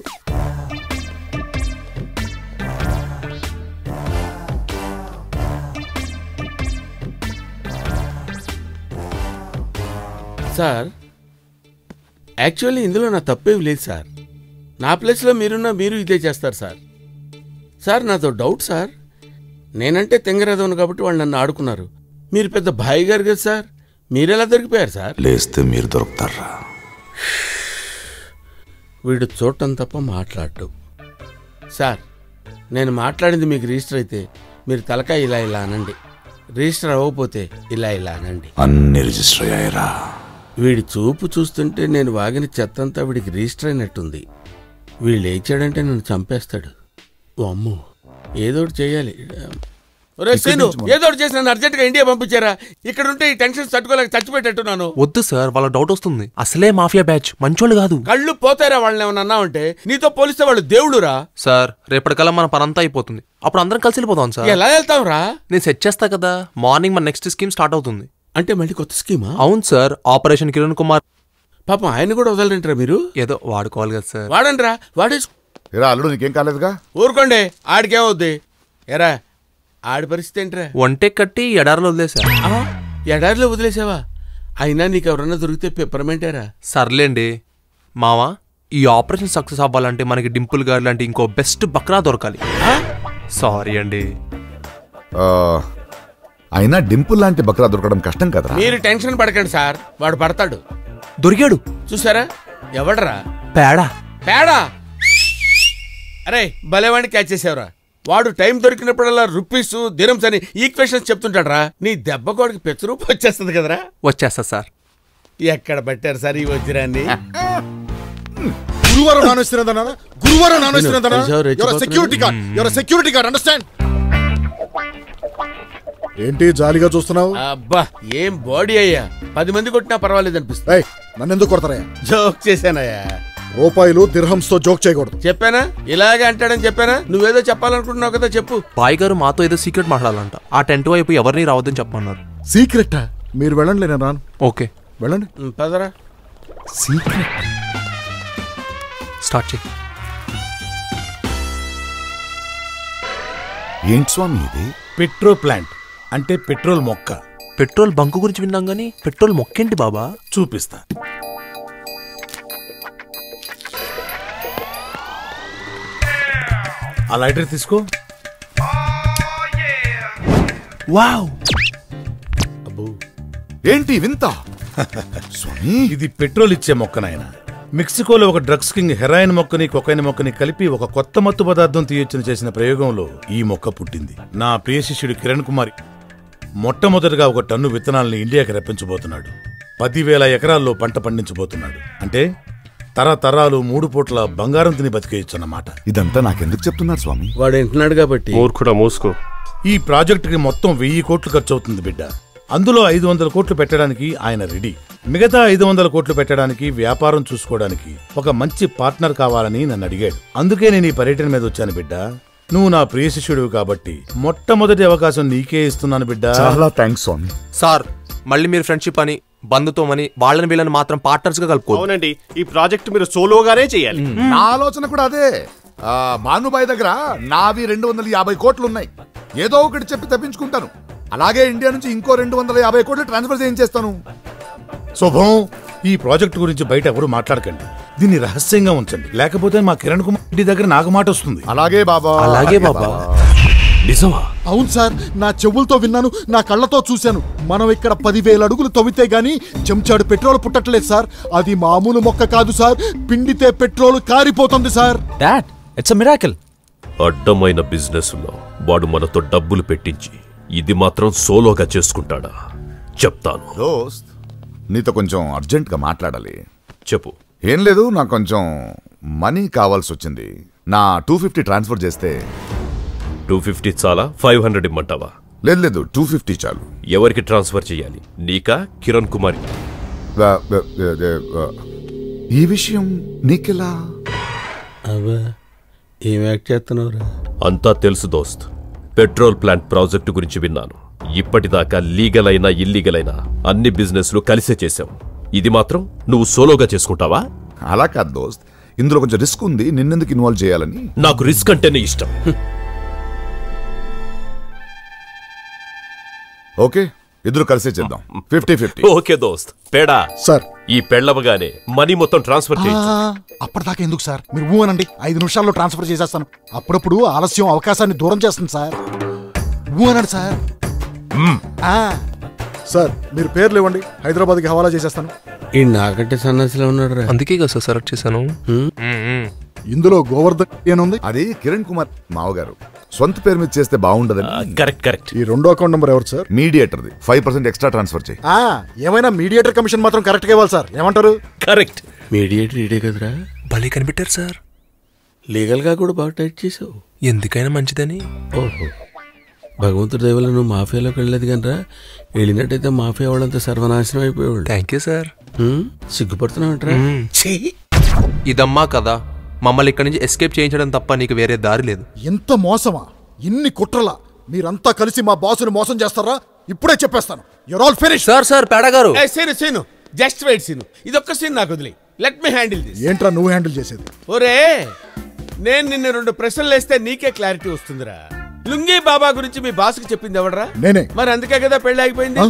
సార్, యాక్చువల్లీ ఇందులో నా తప్పేమి లేదు సార్. నా ప్లేస్లో మీరు ఇదే చేస్తారు సార్. సార్, నాతో డౌట్ సార్. నేనంటే తెంగరేదవును కాబట్టి వాళ్ళు నన్ను ఆడుకున్నారు. మీరు పెద్ద భాయి గారు కదా సార్, మీరెలా దొరికిపోయారు సార్? లేస్తే మీరు దొరుకుతారా? వీడు చూడటం తప్ప మాట్లాడు. సార్, నేను మాట్లాడింది మీకు రిజిస్టర్ అయితే మీరు తలకాయ ఇలా అనండి. రిజిస్టర్ అవ్వకపోతే ఇలా అనండి. అన్ని రిజిస్టర్ అయ్యారా? వీడి చూపు చూస్తుంటే నేను వాగిన చెత్తంతా వీడికి రిజిస్టర్ అయినట్టుంది. వీళ్ళు లేచాడంటే నన్ను చంపేస్తాడు. అమ్మో, ఏదోటి చేయాలి. ఏదోటి చేసి నన్ను అర్జెంట్గా ఇండియా పంపించారా? ఇక్కడ ఉంటే ఈ టెన్షన్ తట్టుకోలేక చచ్చిపెట్టేట్టున్నాను. వద్దు సార్, వాళ్ళ డౌట్ వస్తుంది. అసలే మాఫియా బ్యాచ్, మంచోళ్ళు కాదు. కళ్ళు పోతారా వాళ్ళని ఏమన్నా అన్నావంటే? నీతో పోలిస్తే వాళ్ళు దేవుడురా. సార్, రేపటికల్లా మన పనంతా అయిపోతుంది. అప్పుడు అందరం కలిసి వెళ్ళిపోతాం సార్. ఎలా వెళ్తాం రా? నేను సెట్ చేస్తా కదా. మార్నింగ్ మన నెక్స్ట్ స్కీమ్ స్టార్ట్ అవుతుంది. అంటే మళ్ళీ కొత్త స్కీమా? అవును సార్, ఆపరేషన్ కిరణ్ కుమార్. పాపం ఆయన కూడా వదలరంటారా మీరు? ఏదో వాడుకోవాలి కదా సార్. వాడండి రా, వాడేసు. ఎరా అల్లుడు, నీకేం కాలేదుగా? ఊరుకోండి, ఆడికేమవుద్ది. ఎరా ఆడి పరిస్థితి ఏంట్రా? ఒంటే కట్టి ఎడారిలో వదిలేసా. ఎడారిలో వదిలేసావా? అయినా నీకు ఎవరన్నా దొరికితే పెప్పరమెంటారా? సర్లేండి మావా, ఈ ఆపరేషన్ సక్సెస్ అవ్వాలంటే మనకి డింపుల్ గారు లాంటి ఇంకో బెస్ట్ బక్రా దొరకాలి. సారీ అండి. అయినా డింపుల్ లాంటి బక్రా దొరకడం కష్టం కదా. మీరు టెన్షన్ పడకండి సార్, వాడు పడతాడు. దొరికాడు చూసారా? ఎవడరా? పేడా. పేడా? అరే భలేవాడిని క్యాచ్ చేసావురా. వాడు టైం దొరికినప్పుడల్లా రూపీస్ దిరమ్స్ అని ఈక్వేషన్స్ చెప్తుంటాడు రా. నీ దెబ్బ కోడికి పెచ్చరూపు వచ్చేస్తుంది కదరా. వచ్చేస్తా సార్. ఎక్కడ పట్టారు సార్ ఈ వజ్రాన్ని? గురువారం సెక్యూరిటీ గార్డ్ అండర్స్టాండ్? ఏంటి జాలీగా చూస్తున్నావు? అబ్బా ఏం బాడీ అయ్యా. 10 మంది కొట్టినా పర్వాలేదు అనిపిస్తుంది. నన్నెందుకు కొడతారయ్యా? జోక్ చేశానయ్యా. రూపాయలు దిర్హంస్ తో జోక్ చేయకూడదు. చెప్పానా? ఇలాగే అంటాడని చెప్పానా? నువ్వేదో చెప్పాలనుకుంటున్నావు కదా, చెప్పు. బాయ్ గారు మాతో ఏదో సీక్రెట్ మాట్లాడాలంట. ఆ టెంట్ వైపు ఎవరిని రావద్దని చెప్పమన్నారు. సీక్రెటా? మీరు వెళ్ళండి, నేను రాను. ఓకే వెళ్ళండి. పదరా. సీక్రెట్ స్టార్ట్ చేయి. ఏంటి స్వామి ఇది? పెట్రో ప్లాంట్ అంటే పెట్రోల్ మొక్క. పెట్రోల్ బంకు గురించి విన్నాం గానీ పెట్రోల్ మొక్కేంటి బాబా? చూపిస్తా. ఆ లైటర్ తీసుకో. వావ్, ఏంటి వింత? స్వామి, ఇది పెట్రోల్ ఇచ్చే మొక్క నాయన. మెక్సికోలో ఒక డ్రగ్స్ కింగ్ హెరాయిన్ మొక్కని కొకైన్ మొక్కని కలిపి ఒక కొత్త మత్తు పదార్థం తీయొచ్చని చేసిన ప్రయోగంలో ఈ మొక్క పుట్టింది. నా ప్రియ శిష్యుడు కిరణ్ కుమార్ మొట్టమొదటిగా 1 టన్ను విత్తనాలని ఇండియాకి రప్పించబోతున్నాడు. 10,000 ఎకరాల్లో పంట పండించబోతున్నాడు. అంటే తరతరాలు 3 పూట్ల బంగారం తిని బతికేయచ్చన్నమాట. ఇదంతా నాకెందుకు చెప్తున్నారు స్వామి? వాడు వింటున్నాడు కాబట్టి. మూర్ఖుడా మూసుకో. ఈ ప్రాజెక్టుకి మొత్తం 1000 కోట్లు ఖర్చు అవుతుంది బిడ్డ. అందులో 500 కోట్లు పెట్టడానికి ఆయన రెడీ. మిగతా 500 కోట్లు పెట్టడానికి, వ్యాపారం చూసుకోవడానికి ఒక మంచి పార్ట్నర్ కావాలని నన్ను అడిగాడు. అందుకే నేను ఈ పర్యటన మీద వచ్చాను బిడ్డ. నువ్వు నా ప్రియ శిష్యుడు కాబట్టి మొట్టమొదటి అవకాశం నీకే ఇస్తున్నాను బిడ్డ. చాలా థ్యాంక్స్ స్వామి. సార్, మళ్ళీ మీరు ఫ్రెండ్షిప్ అని బంధుత్వమని వాళ్ళని వీళ్ళని మాత్రం పార్ట్నర్స్ గా కలుపుకో. అవునండి, ఈ ప్రాజెక్ట్ మీరు సోలోగానే చేయాలి. నా ఆలోచన కూడా అదే. భానుబాయ్ దగ్గర నావి 250 కోట్లు ఉన్నాయి. ఏదో ఒకటి చెప్పి తప్పించుకుంటాను. అలాగే ఇండియా నుంచి ఇంకో 250 కోట్లు ట్రాన్స్ఫర్ చేయించేస్తాను. శుభం. ఈ ప్రాజెక్ట్ గురించి బయట ఎవరు మాట్లాడకండి. దీన్ని రహస్యంగా ఉంచండి, లేకపోతే మా కిరణ్ కుమార్ రెడ్డి దగ్గర నాకు మాట వస్తుంది. అలాగే బాబా. అలాగే బాబా. నిజమా? అవును సార్, నా చెవులతో విన్నాను, నా కళ్ళతో చూశాను. మనం ఇక్కడ 10,000 అడుగులు తవ్వితే గానీ చెంచాడు పెట్రోల్ పుట్టట్లేదు సార్. అది మామూలు మొక్క కాదు సార్, పిండితే పెట్రోల్ కారిపోతుంది sir. Dad, it's a miracle. అడ్డమైన బిజినెస్ లో వాడు మనతో డబ్బులు పెట్టించి ఇది మాత్రం సోలోగా చేసుకుంటాడా? చెప్తాను. దోస్త్, నీతో కొంచెం అర్జెంట్గా మాట్లాడాలి. చెప్పు. ఏం లేదు, నాకు కొంచెం మనీ కావాల్సి వచ్చింది. నా 250 ట్రాన్స్ఫర్ చేస్తే. 250 చాలా? 500 ఇమ్మంటావా? లేదు 250 చాలు. ఎవరికి ట్రాన్స్ఫర్ చేయాలి? నీకా కిరణ్ కుమార్? ఈ విషయం నీకెలా? ఏం యాక్ట్ చేస్తున్నావురా? అంతా తెలుసు దోస్త్. పెట్రోల్ ప్లాంట్ ప్రాజెక్టు గురించి విన్నాను. ఇప్పటిదాకా లీగల్ అయినా ఇల్లీగల్ అయినా అన్ని బిజినెస్లు కలిసే చేశావు. ఇది మాత్రం నువ్వు సోలోగా చేసుకుంటావా? అలా కాదు దోస్త్, ఇందులో కొంచెం రిస్క్ ఉంది, నిన్నెందుకు ఇన్వాల్వ్ చేయాలని. నాకు రిస్క్ అంటేనే ఇష్టం. ఓకే, ఇద్దరు కలిసే చేద్దాం. 50-50. ఓకే దోస్త్. పేడా సార్, ఈ పెళ్ళవగానే మనీ మొత్తం ట్రాన్స్ఫర్ చేయొచ్చు. అప్పటిదాకా ఎందుకు సార్, మీరు ఊ అనండి, 5 నిమిషాల్లో ట్రాన్స్ఫర్ చేసేస్తాను. అప్పుడప్పుడు ఆలస్యం అవకాశాన్ని దూరం చేస్తుంది సార్. ఊ అనండి సార్. సార్, మీరు పేర్లు ఇవ్వండి, హైదరాబాద్కి హవాలా చేసేస్తాను. ఈ నాకంటే సన్నసిలో ఉన్నాడు రా. అందుకే కదా సార్ సెలెక్ట్ చేశాను. ఇందులో గోవర్ధన్ ఏనుంది? అది కిరణ్ కుమార్ మావగారు సొంత పేరు మీద చేస్తే బాగుండదని. కరెక్ట్. ఈ రెండో అకౌంట్ నెంబర్ ఎవరు సార్? మీడియేటర్ది. 5% ఎక్స్ట్రా ట్రాన్స్ఫర్ చేయి. ఏమైనా మీడియేటర్ కమిషన్ మాత్రం కరెక్ట్ గా ఇవ్వాలి సార్. ఏమంటారు? కరెక్ట్. మీడియేటర్ ఇడే కదరా. భలే కనిపెట్టారు సార్. లీగల్ గా కూడా బాగా టైట్ చేసావు. ఎందుకైనా మంచిదని. ఓహో, భగవంతుడి దయవల్ల నువ్వు మాఫియాలోకి వెళ్ళలేదు కనరా. వెళ్ళినట్టయితే మాఫియా వాళ్ళంతా సర్వనాశనం అయిపోయేవాళ్ళు. Thank you sir. సిగ్గుపడుతున్నావుంటరా? ఇదమ్మా కదా, మమ్మల్ని ఇక్కడి నుంచి ఎస్కేప్ చేయించడం తప్ప నీకు వేరే దారి లేదు. ఎంత మోసమా, ఇన్ని కుట్రలా, మీరంతా కలిసి మా బాసుని మోసం చేస్తారా? ఇప్పుడే చెప్పేస్తాను. Your all finish. Sir Peda గారు. Seenu just wait Seenu. ఇదొక్క సీన్ నాకు వదిలే. Let me handle this. ఏంట్రా నువ్వు హ్యాండిల్ చేసేది? ఒరే, నేను నిన్న 2 ప్రశ్నలు వేస్తే నీకే క్లారిటీ వస్తుందిరా. లుంగీ బాబా గురించి మీ బాస్కి చెప్పింది ఎవడరా? నేనే. మరి అందుకే కదా పెళ్లి ఆగిపోయింది.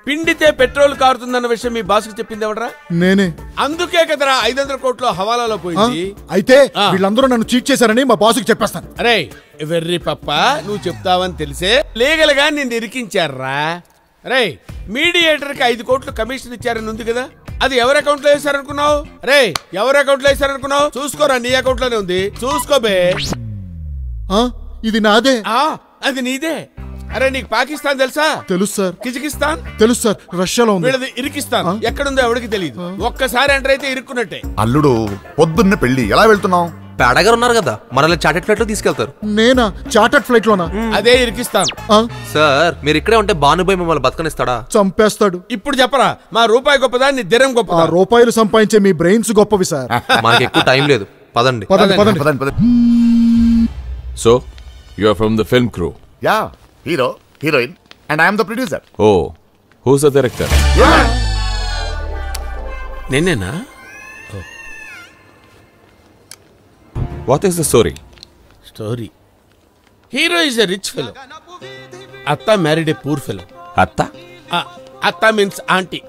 పిండితే పెట్రోల్ కారుతుందన్న విషయం మీ బాస్కి చెప్పింది ఎవడరా? నేనే. అందుకే కదరా 500 కోట్లు హవాలాలో పోయింది. అయితే వీళ్ళందరూ నన్ను చీట్ చేశారని మా బాస్కి చెప్పేస్తాను. అరే వెర్రి పప్ప, నువ్వు చెప్తావని తెలిసే లీగల్ గా నిన్ను ఇరికించారా? రే, మీడియేటర్ కి 5 కోట్లు కమిషన్ ఇచ్చారని ఉంది కదా, అది ఎవరి అకౌంట్ లో వేశారనుకున్నావు? రే, ఎవరి అకౌంట్ లో వేశారనుకున్నావు? చూసుకోరా, నీ అకౌంట్ లోనే ఉంది, చూసుకోబే. ఇది నాదే. అది నీదే. అరే, నీకు పాకిస్తాన్ తెలుసా? తెలుసు సార్. కిజకిస్తాన్ తెలుసు సార్. రష్యాలో ఉంది. వీళ్ళది ఇరికిస్తాన్. ఎక్కడుందో ఎవరికి తెలియదు. ఒక్కసారి ఎంటర్ అయితే ఇరుక్కున్నట్టే. అల్లుడు, పొద్దున్న పెళ్లి, ఎలా వెళ్తున్నావు? పేడా గారు ఉన్నారు కదా, మనల్ని చార్టెడ్ ఫ్లైట్ లో తీసుకెళ్తారు. నేనా? చార్టెడ్ ఫ్లైట్ లోనా? అదే ఇరికిస్తాన్. సార్, మీరు ఇక్కడే ఉంటే బానుబాయ్ మిమ్మల్ని బతకనిస్తాడా? చంపేస్తాడు. ఇప్పుడు చెప్పరా, మా రూపాయి గొప్పదా నీ దిరం గొప్పదా? రూపాయలు సంపాదించే మీ బ్రెయిన్స్ గొప్పవి సార్. మనకి ఎక్కువ టైం లేదు, పదండి. So, you are from the film crew? Yeah, hero, heroine, and I am the producer. Oh, who's the director? నేనేనా? What is the story? Hero is a rich fellow. Atta married a poor fellow. Atta? Atta means auntie.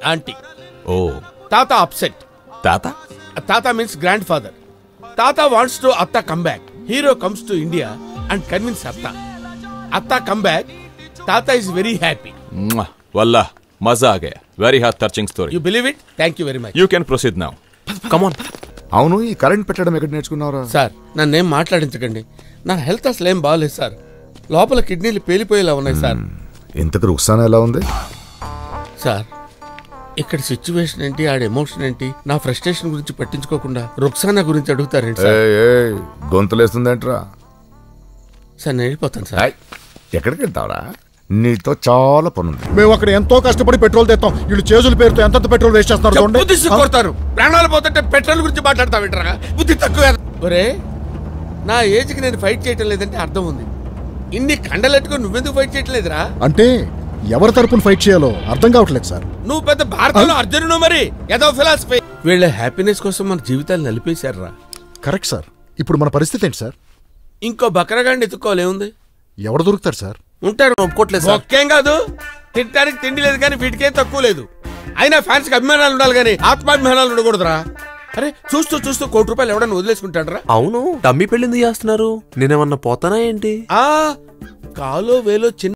Oh. Tata upset. Tata? Tata means grandfather. Tata wants to Atta come back. Hero comes to India and convince Atta. Atta come back. Tata is very happy. Wallah, maza aa gaya. Very heart touching story. You believe it? Thank you very much. You can proceed now. Come on. అవును, ఈ current పెట్టడం ఎక్కడ నేర్చుకున్నారా? Sir, నన్నేం మాట్లాడించకండి. నా health అసలు ఏం బాగాలేదు సార్. లోపల కిడ్నీలు పేలిపోయేలా ఉన్నాయి సార్. ఇంతకు రుక్సానా ఎలా ఉంది సార్? ఇక్కడ సిచ్యువేషన్ ఏంటి, ఆడ ఎమోషన్ ఏంటి, నా ఫ్రస్ట్రేషన్ గురించి పట్టించుకోకుండా రుక్సానా గురించి అడుగుతారేంటి సార్? గొంతులేస్తుందేంట్రా? సార్, నేను వెళ్ళిపోతాను సార్. ఎక్కడికి వెళ్తావరా? నీతో చాలా పనుంది. మేము అక్కడ ఎంతో కష్టపడి పెట్రోల్ తెస్తాం. వీళ్ళు చేతుల పేరుతో ఎంత పెట్రోల్ వేస్ట్ చేస్తున్నారు. కొడతారు. ప్రాణాలు పోతుంటే పెట్రోల్ గురించి మాట్లాడతావేంట్రా? బుద్ధి తక్కువ. ఒరే, నా ఏజ్కి నేను ఫైట్ చేయటం లేదంటే అర్థం ఉంది. ఇన్ని కండలెట్టుకుని నువ్వెందుకు ఫైట్ చేయటం లేదురా? అంటే ఎవరి తరపున ఫైట్ చేయాలో అర్థం కావట్లేదు సార్. నువ్వు పెద్ద భారతంలో అర్జునుడు. మరి ఏదో ఫిలాసఫీ. వీళ్ళ హ్యాపీనెస్ కోసం మన జీవితాలు నలిపేశారా? Correct sir. ఇప్పుడు మన పరిస్థితి ఏంటి సార్? ఇంకో బకరగాండి ఎత్తుకోలేముంది. ఎవడు దొరుకుతారు సార్? ఉంటారు. ఒక్కేం కాదు, తింటానికి తిండి లేదు కానీ వీటికేం తక్కువ లేదు. అయినా ఫ్యాన్స్ కి అభిమానాలు ఉండాలి కానీ ఆత్మాభిమానాలు ఉండకూడదురా. అరే చూస్తూ చూస్తూ ₹1 ఎవడన్నా వదిలేసుకుంటాడరా? అవును, డమ్మీ పెళ్లి ఎందుకు చేస్తున్నారు? నేనేమన్నా పోతానా ఏంటి? కాలో వేలో చిన్న